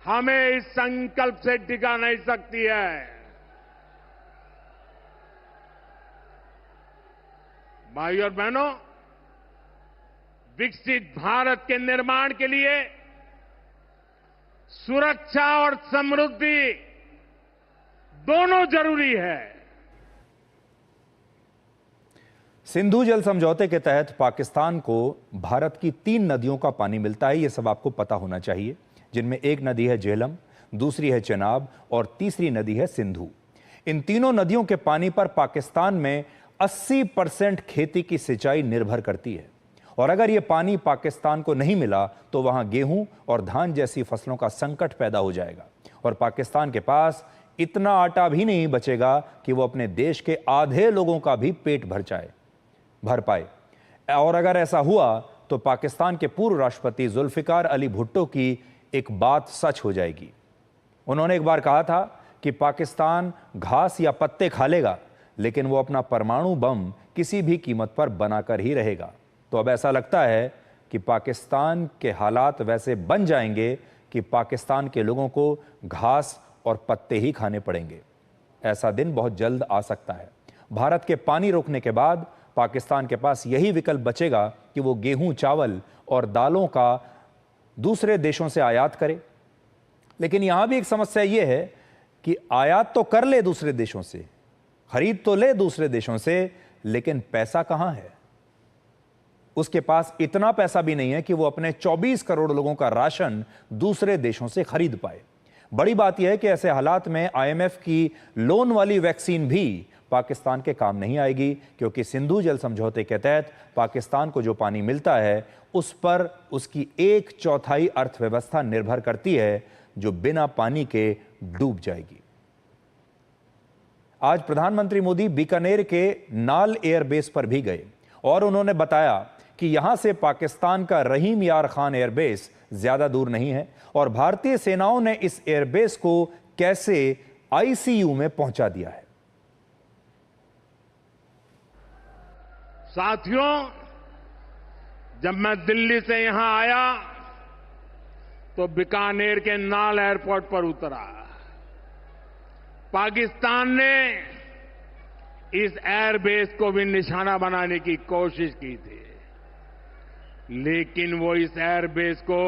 हमें इस संकल्प से डिगा नहीं सकती है। भाइयों और बहनों, विकसित भारत के निर्माण के लिए सुरक्षा और समृद्धि दोनों जरूरी है। सिंधु जल समझौते के तहत पाकिस्तान को भारत की 3 नदियों का पानी मिलता है, यह सब आपको पता होना चाहिए, जिनमें एक नदी है झेलम, दूसरी है चेनाब और तीसरी नदी है सिंधु। इन तीनों नदियों के पानी पर पाकिस्तान में 80% खेती की सिंचाई निर्भर करती है और अगर यह पानी पाकिस्तान को नहीं मिला तो वहां गेहूं और धान जैसी फसलों का संकट पैदा हो जाएगा और पाकिस्तान के पास इतना आटा भी नहीं बचेगा कि वो अपने देश के आधे लोगों का भी पेट भर पाए। और अगर ऐसा हुआ तो पाकिस्तान के पूर्व राष्ट्रपति जुल्फिकार अली भुट्टो की एक बात सच हो जाएगी। उन्होंने एक बार कहा था कि पाकिस्तान घास या पत्ते खा लेगा लेकिन वो अपना परमाणु बम किसी भी कीमत पर बनाकर ही रहेगा। तो अब ऐसा लगता है कि पाकिस्तान के हालात वैसे बन जाएंगे कि पाकिस्तान के लोगों को घास और पत्ते ही खाने पड़ेंगे। ऐसा दिन बहुत जल्द आ सकता है। भारत के पानी रोकने के बाद पाकिस्तान के पास यही विकल्प बचेगा कि वो गेहूं, चावल और दालों का दूसरे देशों से आयात करे। लेकिन यहां भी एक समस्या यह है कि आयात तो कर ले दूसरे देशों से, खरीद तो ले दूसरे देशों से, लेकिन पैसा कहां है? उसके पास इतना पैसा भी नहीं है कि वो अपने 24 करोड़ लोगों का राशन दूसरे देशों से खरीद पाए। बड़ी बात यह है कि ऐसे हालात में आईएमएफ की लोन वाली वैक्सीन भी पाकिस्तान के काम नहीं आएगी, क्योंकि सिंधु जल समझौते के तहत पाकिस्तान को जो पानी मिलता है उस पर उसकी 1/4 अर्थव्यवस्था निर्भर करती है, जो बिना पानी के डूब जाएगी। आज प्रधानमंत्री मोदी बीकानेर के नाल एयरबेस पर भी गए और उन्होंने बताया कि यहां से पाकिस्तान का रहीम यार खान एयरबेस ज्यादा दूर नहीं है और भारतीय सेनाओं ने इस एयरबेस को कैसे आईसीयू में पहुंचा दिया है। साथियों, जब मैं दिल्ली से यहां आया तो बीकानेर के नाल एयरपोर्ट पर उतरा। पाकिस्तान ने इस एयरबेस को भी निशाना बनाने की कोशिश की थी, लेकिन वो इस एयरबेस को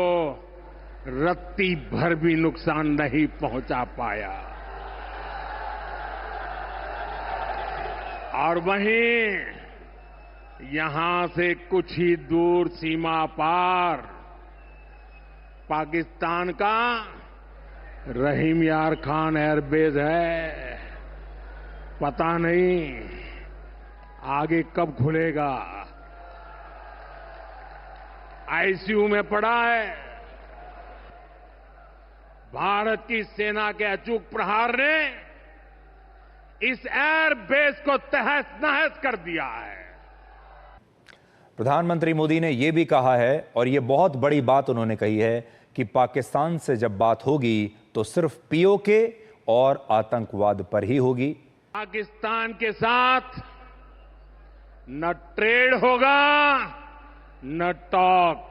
रत्ती भर भी नुकसान नहीं पहुंचा पाया। और वहीं यहां से कुछ ही दूर सीमा पार पाकिस्तान का रहीम यार खान एयरबेस है। पता नहीं आगे कब खुलेगा। आईसीयू में पड़ा है। भारत की सेना के अचूक प्रहार ने इस एयरबेस को तहस नहस कर दिया है। प्रधानमंत्री मोदी ने यह भी कहा है, और यह बहुत बड़ी बात उन्होंने कही है, कि पाकिस्तान से जब बात होगी तो सिर्फ पीओके और आतंकवाद पर ही होगी। पाकिस्तान के साथ न ट्रेड होगा न टॉक।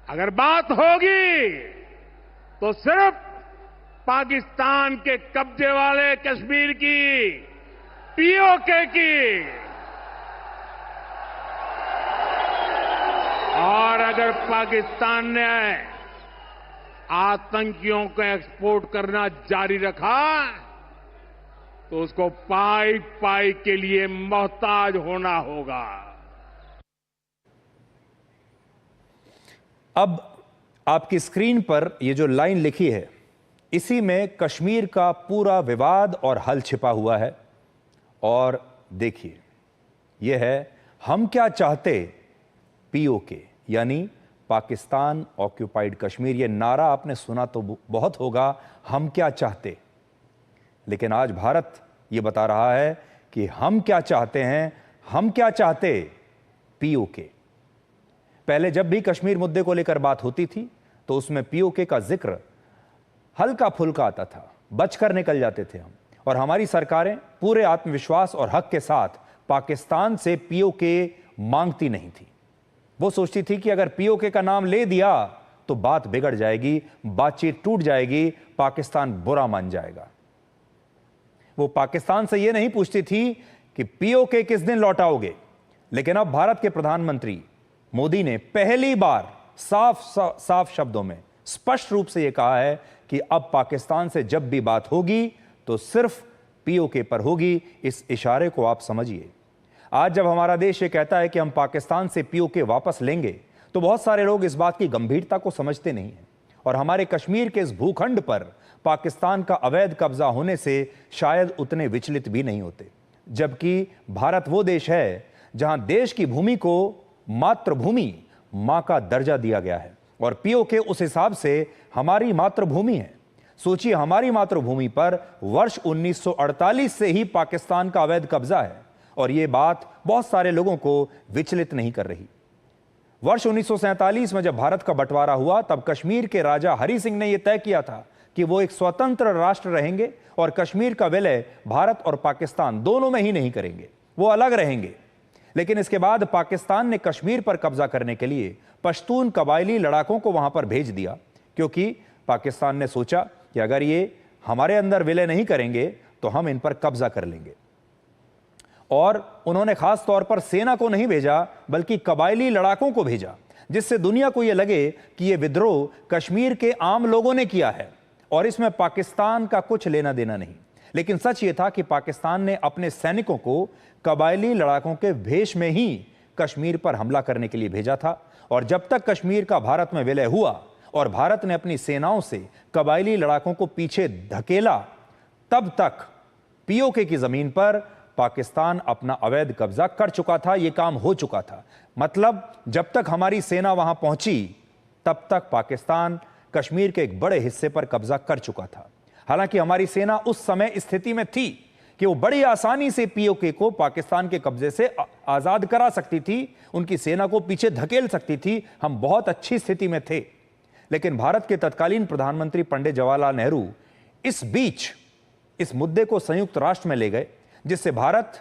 अगर बात होगी तो सिर्फ पाकिस्तान के कब्जे वाले कश्मीर की, पीओके की। और अगर पाकिस्तान ने आतंकियों को एक्सपोर्ट करना जारी रखा तो उसको पाई पाई के लिए मोहताज होना होगा। अब आपकी स्क्रीन पर ये जो लाइन लिखी है, इसी में कश्मीर का पूरा विवाद और हल छिपा हुआ है। और देखिए, यह है हम क्या चाहते पीओके, यानी पाकिस्तान ऑक्यूपाइड कश्मीर। यह नारा आपने सुना तो बहुत होगा, हम क्या चाहते। लेकिन आज भारत यह बता रहा है कि हम क्या चाहते हैं, हम क्या चाहते पीओके। पहले जब भी कश्मीर मुद्दे को लेकर बात होती थी तो उसमें पीओके का जिक्र हल्का फुल्का आता था, बचकर निकल जाते थे हम। और हमारी सरकारें पूरे आत्मविश्वास और हक के साथ पाकिस्तान से पीओके मांगती नहीं थी। वो सोचती थी कि अगर पीओके का नाम ले दिया तो बात बिगड़ जाएगी, बातचीत टूट जाएगी, पाकिस्तान बुरा मान जाएगा। वो पाकिस्तान से यह नहीं पूछती थी कि पीओके किस दिन लौटाओगे। लेकिन अब भारत के प्रधानमंत्री मोदी ने पहली बार साफ शब्दों में स्पष्ट रूप से यह कहा है कि अब पाकिस्तान से जब भी बात होगी तो सिर्फ पीओके पर होगी। इस इशारे को आप समझिए। आज जब हमारा देश ये कहता है कि हम पाकिस्तान से पीओके वापस लेंगे तो बहुत सारे लोग इस बात की गंभीरता को समझते नहीं हैं और हमारे कश्मीर के इस भूखंड पर पाकिस्तान का अवैध कब्जा होने से शायद उतने विचलित भी नहीं होते। जबकि भारत वो देश है जहां देश की भूमि को मातृभूमि, मां का दर्जा दिया गया है और पीओके उस हिसाब से हमारी मातृभूमि है। सोचिए, हमारी मातृभूमि पर वर्ष 1948 से ही पाकिस्तान का अवैध कब्जा है और यह बात बहुत सारे लोगों को विचलित नहीं कर रही। वर्ष 1947 में जब भारत का बंटवारा हुआ तब कश्मीर के राजा हरि सिंह ने यह तय किया था कि वो एक स्वतंत्र राष्ट्र रहेंगे और कश्मीर का विलय भारत और पाकिस्तान दोनों में ही नहीं करेंगे, वो अलग रहेंगे। लेकिन इसके बाद पाकिस्तान ने कश्मीर पर कब्जा करने के लिए पश्तून कबायली लड़ाकों को वहां पर भेज दिया, क्योंकि पाकिस्तान ने सोचा कि अगर ये हमारे अंदर विलय नहीं करेंगे तो हम इन पर कब्जा कर लेंगे। और उन्होंने खास तौर पर सेना को नहीं भेजा बल्कि कबायली लड़ाकों को भेजा, जिससे दुनिया को यह लगे कि यह विद्रोह कश्मीर के आम लोगों ने किया है और इसमें पाकिस्तान का कुछ लेना देना नहीं। लेकिन सच यह था कि पाकिस्तान ने अपने सैनिकों को कबायली लड़ाकों के भेष में ही कश्मीर पर हमला करने के लिए भेजा था, और जब तक कश्मीर का भारत में विलय हुआ और भारत ने अपनी सेनाओं से कबायली लड़ाकों को पीछे धकेला, तब तक पीओके की जमीन पर पाकिस्तान अपना अवैध कब्जा कर चुका था। यह काम हो चुका था। मतलब जब तक हमारी सेना वहां पहुंची तब तक पाकिस्तान कश्मीर के एक बड़े हिस्से पर कब्जा कर चुका था। हालांकि हमारी सेना उस समय स्थिति में थी कि वो बड़ी आसानी से पीओके को पाकिस्तान के कब्जे से आजाद करा सकती थी, उनकी सेना को पीछे धकेल सकती थी। हम बहुत अच्छी स्थिति में थे। लेकिन भारत के तत्कालीन प्रधानमंत्री पंडित जवाहरलाल नेहरू इस बीच इस मुद्दे को संयुक्त राष्ट्र में ले गए, जिससे भारत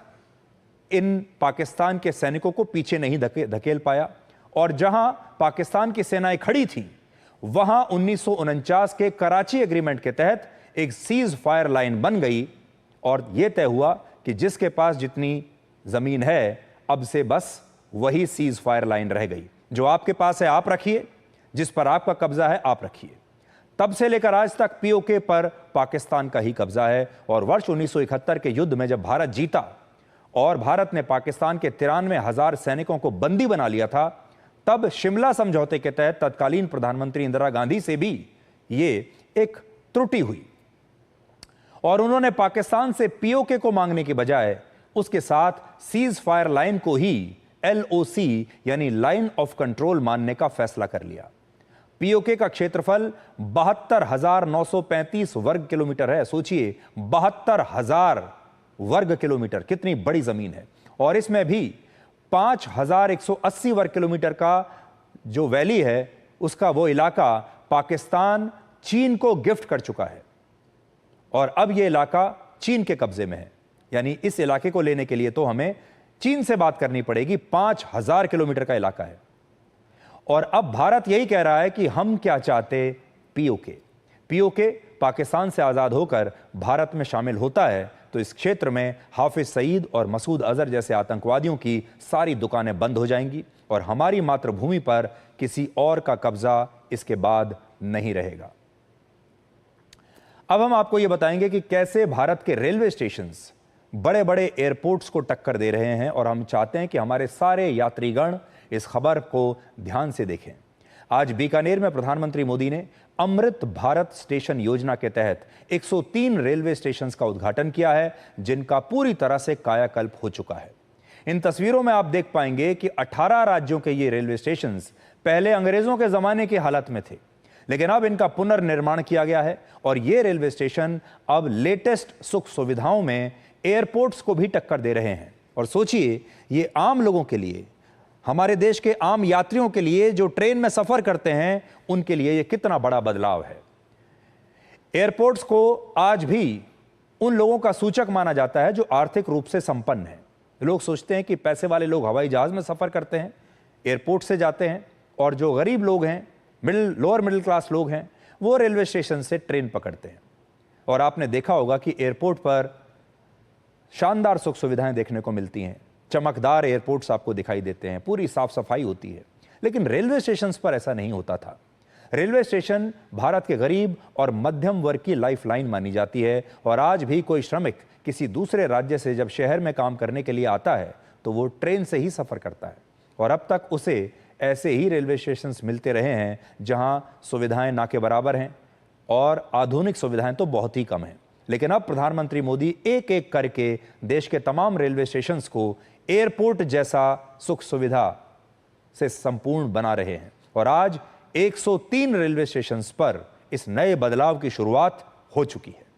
इन पाकिस्तान के सैनिकों को पीछे नहीं धकेल पाया। और जहां पाकिस्तान की सेनाएं खड़ी थी वहां 1949 के कराची एग्रीमेंट के तहत एक सीज फायर लाइन बन गई, और यह तय हुआ कि जिसके पास जितनी जमीन है अब से बस वही सीज फायर लाइन रह गई। जो आपके पास है आप रखिए, जिस पर आपका कब्जा है आप रखिए। तब से लेकर आज तक पीओके पर पाकिस्तान का ही कब्जा है। और वर्ष 1971 के युद्ध में जब भारत जीता और भारत ने पाकिस्तान के 93,000 सैनिकों को बंदी बना लिया था, तब शिमला समझौते के तहत तत्कालीन प्रधानमंत्री इंदिरा गांधी से भी ये एक त्रुटि हुई, और उन्होंने पाकिस्तान से पीओके को मांगने की बजाय उसके साथ सीज फायर लाइन को ही LOC यानी लाइन ऑफ कंट्रोल मानने का फैसला कर लिया। पीओके का क्षेत्रफल 72,935 वर्ग किलोमीटर है। सोचिए, 72,000 वर्ग किलोमीटर, कितनी बड़ी जमीन है। और इसमें भी 5,180 वर्ग किलोमीटर का जो वैली है, उसका वो इलाका पाकिस्तान चीन को गिफ्ट कर चुका है, और अब यह इलाका चीन के कब्जे में है। यानी इस इलाके को लेने के लिए तो हमें चीन से बात करनी पड़ेगी। 5,000 किलोमीटर का इलाका है। और अब भारत यही कह रहा है कि हम क्या चाहते, पीओके पाकिस्तान से आजाद होकर भारत में शामिल होता है तो इस क्षेत्र में हाफिज सईद और मसूद अजहर जैसे आतंकवादियों की सारी दुकानें बंद हो जाएंगी, और हमारी मातृभूमि पर किसी और का कब्जा इसके बाद नहीं रहेगा। अब हम आपको यह बताएंगे कि कैसे भारत के रेलवे स्टेशंस बड़े बड़े एयरपोर्ट्स को टक्कर दे रहे हैं, और हम चाहते हैं कि हमारे सारे यात्रीगण इस खबर को ध्यान से देखें। आज बीकानेर में प्रधानमंत्री मोदी ने अमृत भारत स्टेशन योजना के तहत 103 रेलवे स्टेशन का उद्घाटन किया है, जिनका पूरी तरह से कायाकल्प हो चुका है। इन तस्वीरों में आप देख पाएंगे कि 18 राज्यों के ये रेलवे स्टेशन पहले अंग्रेजों के जमाने की हालत में थे, लेकिन अब इनका पुनर्निर्माण किया गया है, और ये रेलवे स्टेशन अब लेटेस्ट सुख सुविधाओं में एयरपोर्ट्स को भी टक्कर दे रहे हैं। और सोचिए, ये आम लोगों के लिए, हमारे देश के आम यात्रियों के लिए जो ट्रेन में सफर करते हैं, उनके लिए यह कितना बड़ा बदलाव है। एयरपोर्ट्स को आज भी उन लोगों का सूचक माना जाता है जो आर्थिक रूप से संपन्न हैं। लोग सोचते हैं कि पैसे वाले लोग हवाई जहाज में सफर करते हैं, एयरपोर्ट से जाते हैं, और जो गरीब लोग हैं, लोअर मिडिल क्लास लोग हैं, वो रेलवे स्टेशन से ट्रेन पकड़ते हैं। और आपने देखा होगा कि एयरपोर्ट पर शानदार सुख सुविधाएं देखने को मिलती हैं, चमकदार एयरपोर्ट्स आपको दिखाई देते हैं, पूरी साफ सफाई होती है। लेकिन रेलवे स्टेशंस पर ऐसा नहीं होता था। रेलवे स्टेशन भारत के गरीब और मध्यम वर्ग की लाइफलाइन मानी जाती है, और आज भी कोई श्रमिक किसी दूसरे राज्य से जब शहर में काम करने के लिए आता है तो वो ट्रेन से ही सफर करता है। और अब तक उसे ऐसे ही रेलवे स्टेशंस मिलते रहे हैं जहां सुविधाएं ना के बराबर हैं, और आधुनिक सुविधाएं तो बहुत ही कम हैं। लेकिन अब प्रधानमंत्री मोदी एक एक करके देश के तमाम रेलवे स्टेशंस को एयरपोर्ट जैसा सुख सुविधा से संपूर्ण बना रहे हैं, और आज 103 रेलवे स्टेशंस पर इस नए बदलाव की शुरुआत हो चुकी है।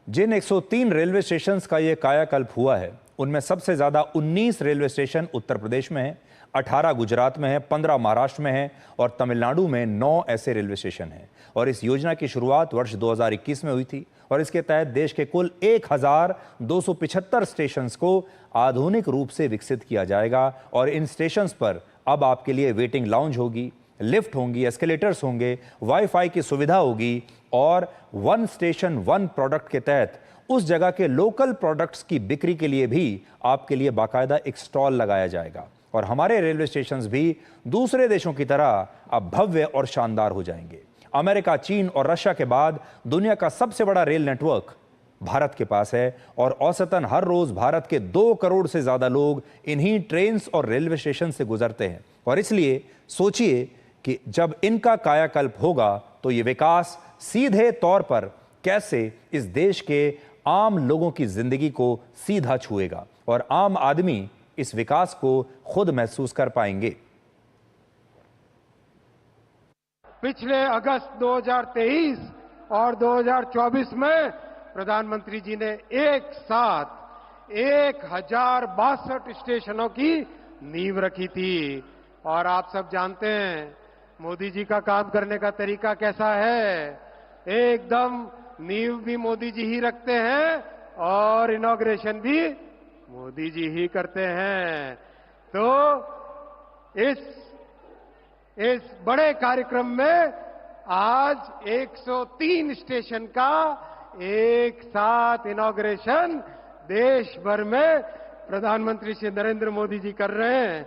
जिन 103 रेलवे स्टेशंस का यह कायाकल्प हुआ है, उनमें सबसे ज्यादा 19 रेलवे स्टेशन उत्तर प्रदेश में है, 18 गुजरात में है, 15 महाराष्ट्र में है और तमिलनाडु में 9 ऐसे रेलवे स्टेशन हैं। और इस योजना की शुरुआत वर्ष 2021 में हुई थी और इसके तहत देश के कुल 1275 स्टेशंस को आधुनिक रूप से विकसित किया जाएगा और इन स्टेशंस पर अब आपके लिए वेटिंग लाउंज होगी, लिफ्ट होंगी, एस्केलेटर्स होंगे, वाईफाई की सुविधा होगी और वन स्टेशन वन प्रोडक्ट के तहत उस जगह के लोकल प्रोडक्ट्स की बिक्री के लिए भी आपके लिए बाकायदा एक स्टॉल लगाया जाएगा। और हमारे रेलवे स्टेशंस भी दूसरे देशों की तरह अब भव्य और शानदार हो जाएंगे। अमेरिका, चीन और रशिया के बाद दुनिया का सबसे बड़ा रेल नेटवर्क भारत के पास है और औसतन हर रोज भारत के 2 करोड़ से ज्यादा लोग इन्हीं ट्रेन और रेलवे स्टेशन से गुजरते हैं। और इसलिए सोचिए कि जब इनका कायाकल्प होगा तो ये विकास सीधे तौर पर कैसे इस देश के आम लोगों की जिंदगी को सीधा छुएगा और आम आदमी इस विकास को खुद महसूस कर पाएंगे। पिछले अगस्त 2023 और 2024 में प्रधानमंत्री जी ने एक साथ 1062 स्टेशनों की नींव रखी थी। और आप सब जानते हैं मोदी जी का काम करने का तरीका कैसा है। एकदम नींव भी मोदी जी ही रखते हैं और इनॉग्रेशन भी मोदी जी ही करते हैं। तो इस बड़े कार्यक्रम में आज 103 स्टेशन का एक साथ इनॉग्रेशन देश भर में प्रधानमंत्री श्री नरेंद्र मोदी जी कर रहे हैं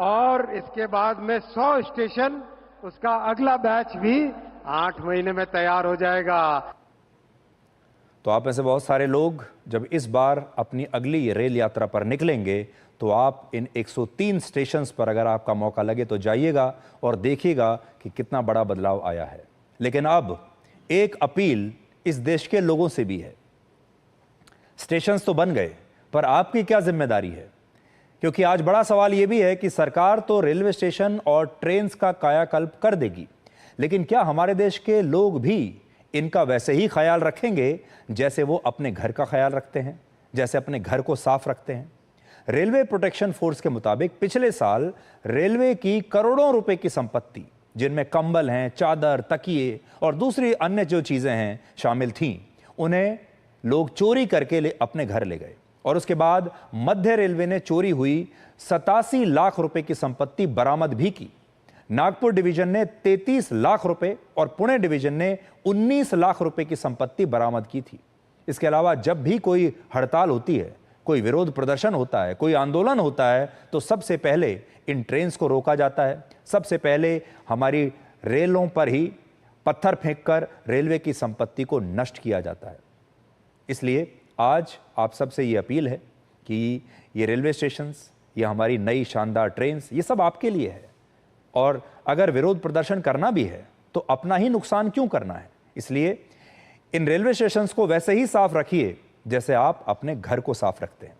और इसके बाद में 100 स्टेशन, उसका अगला बैच भी 8 महीने में तैयार हो जाएगा। तो आप में से बहुत सारे लोग जब इस बार अपनी अगली रेल यात्रा पर निकलेंगे तो आप इन 103 स्टेशंस पर अगर आपका मौका लगे तो जाइएगा और देखिएगा कि कितना बड़ा बदलाव आया है। लेकिन अब एक अपील इस देश के लोगों से भी है। स्टेशंस तो बन गए, पर आपकी क्या जिम्मेदारी है? क्योंकि आज बड़ा सवाल यह भी है कि सरकार तो रेलवे स्टेशन और ट्रेन का कायाकल्प कर देगी, लेकिन क्या हमारे देश के लोग भी इनका वैसे ही ख्याल रखेंगे जैसे वो अपने घर का ख्याल रखते हैं, जैसे अपने घर को साफ रखते हैं? रेलवे प्रोटेक्शन फोर्स के मुताबिक पिछले साल रेलवे की करोड़ों रुपए की संपत्ति, जिनमें कंबल हैं, चादर, तकिए और दूसरी अन्य जो चीजें हैं शामिल थीं, उन्हें लोग चोरी करके अपने घर ले गए। और उसके बाद मध्य रेलवे ने चोरी हुई 87 लाख रुपए की संपत्ति बरामद भी की। नागपुर डिवीजन ने 33 लाख रुपए और पुणे डिवीजन ने 19 लाख रुपए की संपत्ति बरामद की थी। इसके अलावा जब भी कोई हड़ताल होती है, कोई विरोध प्रदर्शन होता है, कोई आंदोलन होता है, तो सबसे पहले इन ट्रेन्स को रोका जाता है। सबसे पहले हमारी रेलों पर ही पत्थर फेंककर रेलवे की संपत्ति को नष्ट किया जाता है। इसलिए आज आप सबसे ये अपील है कि ये रेलवे स्टेशंस, ये हमारी नई शानदार ट्रेन्स, ये सब आपके लिए है। और अगर विरोध प्रदर्शन करना भी है तो अपना ही नुकसान क्यों करना है? इसलिए इन रेलवे स्टेशंस को वैसे ही साफ रखिए जैसे आप अपने घर को साफ रखते हैं।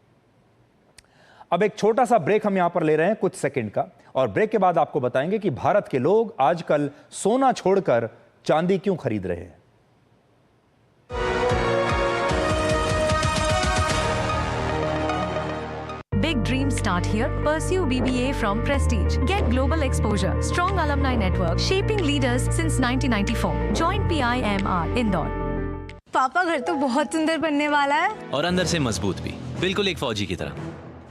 अब एक छोटा सा ब्रेक हम यहां पर ले रहे हैं, कुछ सेकंड का, और ब्रेक के बाद आपको बताएंगे कि भारत के लोग आजकल सोना छोड़कर चांदी क्यों खरीद रहे हैं। Big dreams start here. Pursue BBA from Prestige. Get global exposure. Strong alumni network. Shaping leaders since 1994. Join PIMR Indore. पापा घर तो बहुत सुंदर बनने वाला है और अंदर से मजबूत भी, बिल्कुल एक फौजी की तरह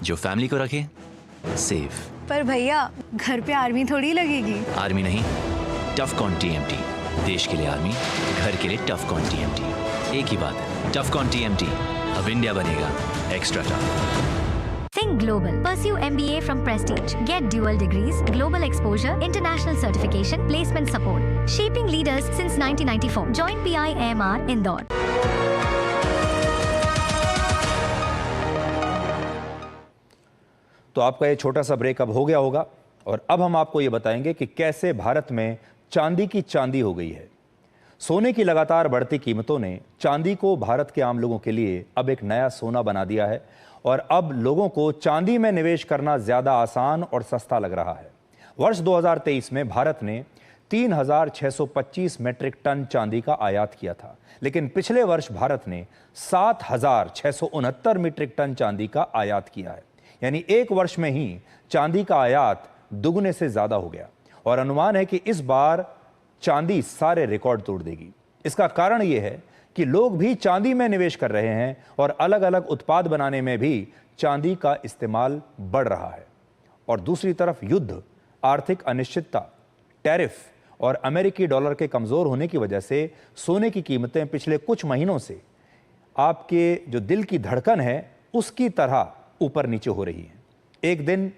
जो फैमिली को रखे सेफ। पर भैया घर पे आर्मी थोड़ी लगेगी। आर्मी नहीं, टफकॉन TMT। देश के लिए आर्मी, घर के लिए टफकॉन TMT। एक ही बात है, टफकॉन TMT। अब इंडिया बनेगा extra tough. Think global. Pursue MBA from Prestige. Get dual degrees, global exposure, international certification, placement support. Shaping leaders since 1994. Join PIMR Indore. तो आपका ये छोटा सा ब्रेक अब हो गया होगा और अब हम आपको ये बताएंगे कि कैसे भारत में चांदी की चांदी हो गई है। सोने की लगातार बढ़ती कीमतों ने चांदी को भारत के आम लोगों के लिए अब एक नया सोना बना दिया है और अब लोगों को चांदी में निवेश करना ज्यादा आसान और सस्ता लग रहा है। वर्ष 2023 में भारत ने 3,625 मीट्रिक टन चांदी का आयात किया था, लेकिन पिछले वर्ष भारत ने 7,669 मीट्रिक टन चांदी का आयात किया है। यानी एक वर्ष में ही चांदी का आयात दुगने से ज्यादा हो गया और अनुमान है कि इस बार चांदी सारे रिकॉर्ड तोड़ देगी। इसका कारण यह है कि लोग भी चांदी में निवेश कर रहे हैं और अलग अलग उत्पाद बनाने में भी चांदी का इस्तेमाल बढ़ रहा है। और दूसरी तरफ युद्ध, आर्थिक अनिश्चितता, टैरिफ और अमेरिकी डॉलर के कमजोर होने की वजह से सोने की कीमतें पिछले कुछ महीनों से आपके जो दिल की धड़कन है उसकी तरह ऊपर नीचे हो रही है। एक दिन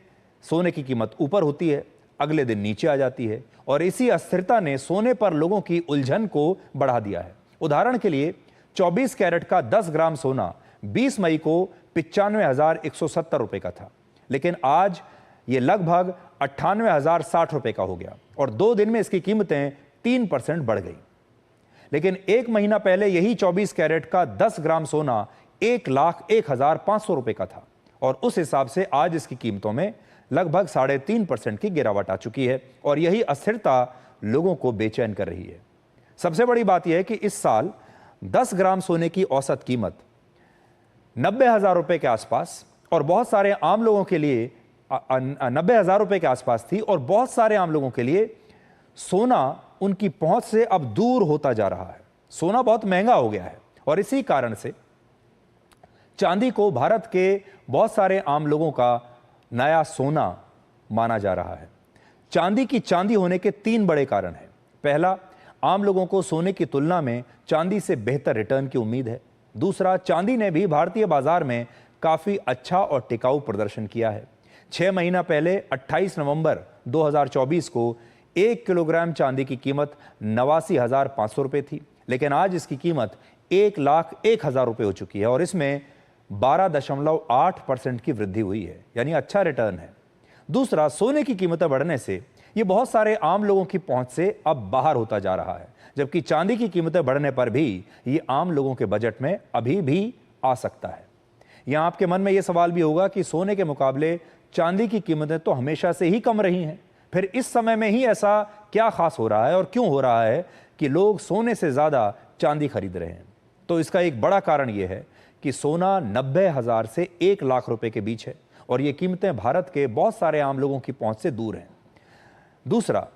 सोने की कीमत ऊपर होती है, अगले दिन नीचे आ जाती है और इसी अस्थिरता ने सोने पर लोगों की उलझन को बढ़ा दिया है। उदाहरण के लिए 24 कैरेट का 10 ग्राम सोना 20 मई को 95,170 रुपए का था, लेकिन आज यह लगभग 98,060 रुपए का हो गया और 2 दिन में इसकी कीमतें 3% बढ़ गई। लेकिन एक महीना पहले यही 24 कैरेट का 10 ग्राम सोना 1,01,500 रुपए का था और उस हिसाब से आज इसकी कीमतों में लगभग 3.5% की गिरावट आ चुकी है और यही अस्थिरता लोगों को बेचैन कर रही है। सबसे बड़ी बात यह है कि इस साल 10 ग्राम सोने की औसत कीमत 90,000 रुपए के आसपास और बहुत सारे आम लोगों के लिए 90,000 रुपए के आसपास थी और बहुत सारे आम लोगों के लिए सोना उनकी पहुंच से अब दूर होता जा रहा है। सोना बहुत महंगा हो गया है और इसी कारण से चांदी को भारत के बहुत सारे आम लोगों का नया सोना माना जा रहा है। चांदी की चांदी होने के 3 बड़े कारण हैं। पहला, आम लोगों को सोने की तुलना में चांदी से बेहतर रिटर्न की उम्मीद है। दूसरा, चांदी ने भी भारतीय बाजार में काफी अच्छा और टिकाऊ प्रदर्शन किया है। 6 महीना पहले 28 नवंबर 2024 को 1 किलोग्राम चांदी की कीमत 89,500 रुपए थी, लेकिन आज इसकी कीमत 1,01,000 रुपए हो चुकी है और इसमें 12.8% की वृद्धि हुई है, यानी अच्छा रिटर्न है। दूसरा, सोने की कीमतें बढ़ने से ये बहुत सारे आम लोगों की पहुंच से अब बाहर होता जा रहा है, जबकि चांदी की कीमतें बढ़ने पर भी ये आम लोगों के बजट में अभी भी आ सकता है। यहां आपके मन में यह सवाल भी होगा कि सोने के मुकाबले चांदी की कीमतें तो हमेशा से ही कम रही हैं, फिर इस समय में ही ऐसा क्या खास हो रहा है और क्यों हो रहा है कि लोग सोने से ज्यादा चांदी खरीद रहे हैं? तो इसका एक बड़ा कारण यह है कि सोना 90,000 से 1 लाख रुपए के बीच है और ये कीमतें भारत के बहुत सारे आम लोगों की पहुंच से दूर हैं। दूसरा,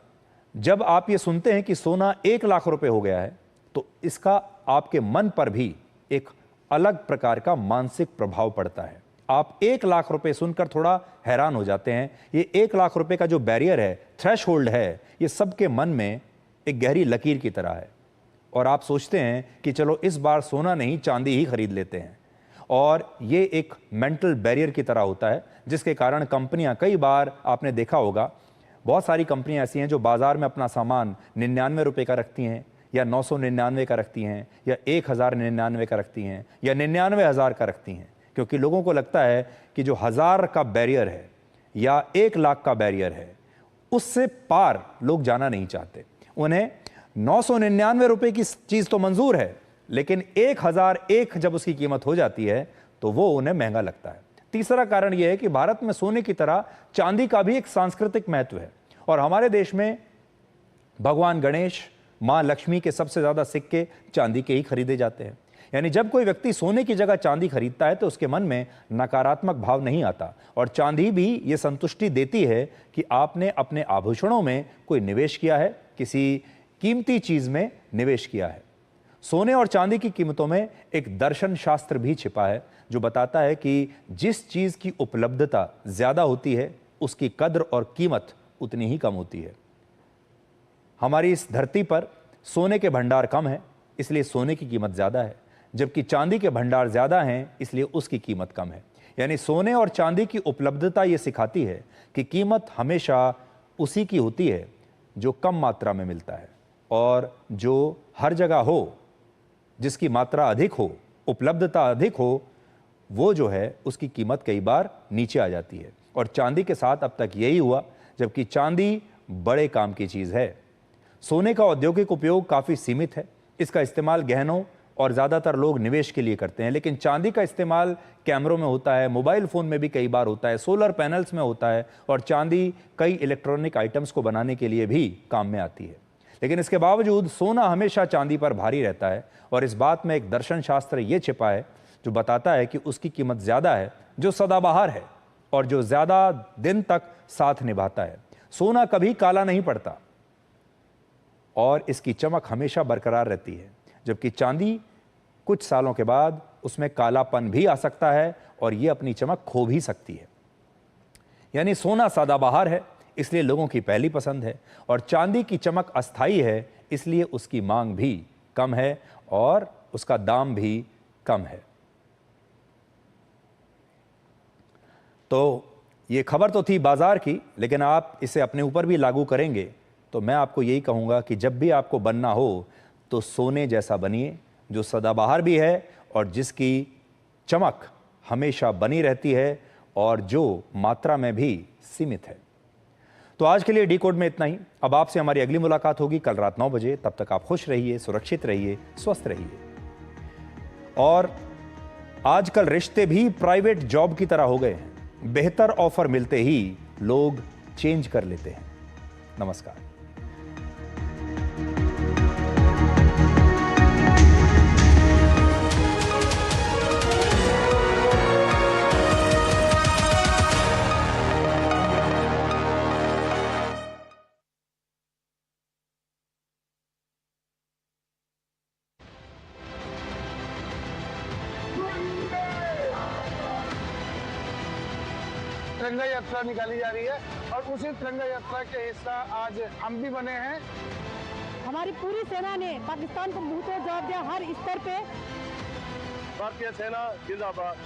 जब आप ये सुनते हैं कि सोना 1 लाख रुपए हो गया है तो इसका आपके मन पर भी एक अलग प्रकार का मानसिक प्रभाव पड़ता है। आप 1 लाख रुपए सुनकर थोड़ा हैरान हो जाते हैं। ये 1 लाख रुपए का जो बैरियर है, थ्रेशहोल्ड है, ये सबके मन में एक गहरी लकीर की तरह है और आप सोचते हैं कि चलो इस बार सोना नहीं चांदी ही खरीद लेते हैं। और ये एक मेंटल बैरियर की तरह होता है जिसके कारण कंपनियां, कई बार आपने देखा होगा, बहुत सारी कंपनियां ऐसी हैं जो बाजार में अपना सामान 99 रुपए का रखती हैं या 999 का रखती हैं या 1,099 का रखती हैं या 99,000 का रखती हैं, क्योंकि लोगों को लगता है कि जो 1000 का बैरियर है या 1 लाख का बैरियर है उससे पार लोग जाना नहीं चाहते। उन्हें 999 रुपए की चीज तो मंजूर है, लेकिन 1,001 जब उसकी कीमत हो जाती है तो वो उन्हें महंगा लगता है। तीसरा कारण यह है कि भारत में सोने की तरह चांदी का भी एक सांस्कृतिक महत्व है और हमारे देश में भगवान गणेश, मां लक्ष्मी के सबसे ज्यादा सिक्के चांदी के ही खरीदे जाते हैं। यानी जब कोई व्यक्ति सोने की जगह चांदी खरीदता है तो उसके मन में नकारात्मक भाव नहीं आता और चांदी भी ये संतुष्टि देती है कि आपने अपने आभूषणों में कोई निवेश किया है, किसी कीमती चीज में निवेश किया है। सोने और चांदी की कीमतों में एक दर्शन शास्त्र भी छिपा है जो बताता है कि जिस चीज की उपलब्धता ज्यादा होती है उसकी कद्र और कीमत उतनी ही कम होती है। हमारी इस धरती पर सोने के भंडार कम है इसलिए सोने की कीमत ज्यादा है, जबकि चांदी के भंडार ज्यादा हैं इसलिए उसकी कीमत कम है। यानी सोने और चांदी की उपलब्धता ये सिखाती है कि कीमत हमेशा उसी की होती है जो कम मात्रा में मिलता है और जो हर जगह हो, जिसकी मात्रा अधिक हो, उपलब्धता अधिक हो, वो जो है उसकी कीमत कई बार नीचे आ जाती है। और चांदी के साथ अब तक यही हुआ, जबकि चांदी बड़े काम की चीज है। सोने का औद्योगिक उपयोग काफी सीमित है, इसका इस्तेमाल गहनों और ज्यादातर लोग निवेश के लिए करते हैं, लेकिन चांदी का इस्तेमाल कैमरों में होता है, मोबाइल फोन में भी कई बार होता है, सोलर पैनल्स में होता है और चांदी कई इलेक्ट्रॉनिक आइटम्स को बनाने के लिए भी काम में आती है। लेकिन इसके बावजूद सोना हमेशा चांदी पर भारी रहता है और इस बात में एक दर्शन शास्त्र यह छिपा है जो बताता है कि उसकी कीमत ज्यादा है जो सदाबहार है और जो ज्यादा दिन तक साथ निभाता है। सोना कभी काला नहीं पड़ता और इसकी चमक हमेशा बरकरार रहती है, जबकि चांदी कुछ सालों के बाद उसमें कालापन भी आ सकता है और यह अपनी चमक खो भी सकती है। यानी सोना सदाबहार है इसलिए लोगों की पहली पसंद है और चांदी की चमक अस्थायी है इसलिए उसकी मांग भी कम है और उसका दाम भी कम है। तो ये खबर तो थी बाजार की, लेकिन आप इसे अपने ऊपर भी लागू करेंगे तो मैं आपको यही कहूंगा कि जब भी आपको बनना हो तो सोने जैसा बनिए जो सदाबहार भी है और जिसकी चमक हमेशा बनी रहती है और जो मात्रा में भी सीमित है। तो आज के लिए डिकोड में इतना ही। अब आपसे हमारी अगली मुलाकात होगी कल रात 9 बजे। तब तक आप खुश रहिए, सुरक्षित रहिए, स्वस्थ रहिए। और आजकल रिश्ते भी प्राइवेट जॉब की तरह हो गए हैं। बेहतर ऑफर मिलते ही लोग चेंज कर लेते हैं। नमस्कार। तिरंगा यात्रा निकाली जा रही है और उसी तिरंगा यात्रा के हिस्सा आज हम भी बने हैं। हमारी पूरी सेना ने पाकिस्तान को मुंह तोड़ जवाब दिया हर स्तर पे। भारतीय सेना जिंदाबाद।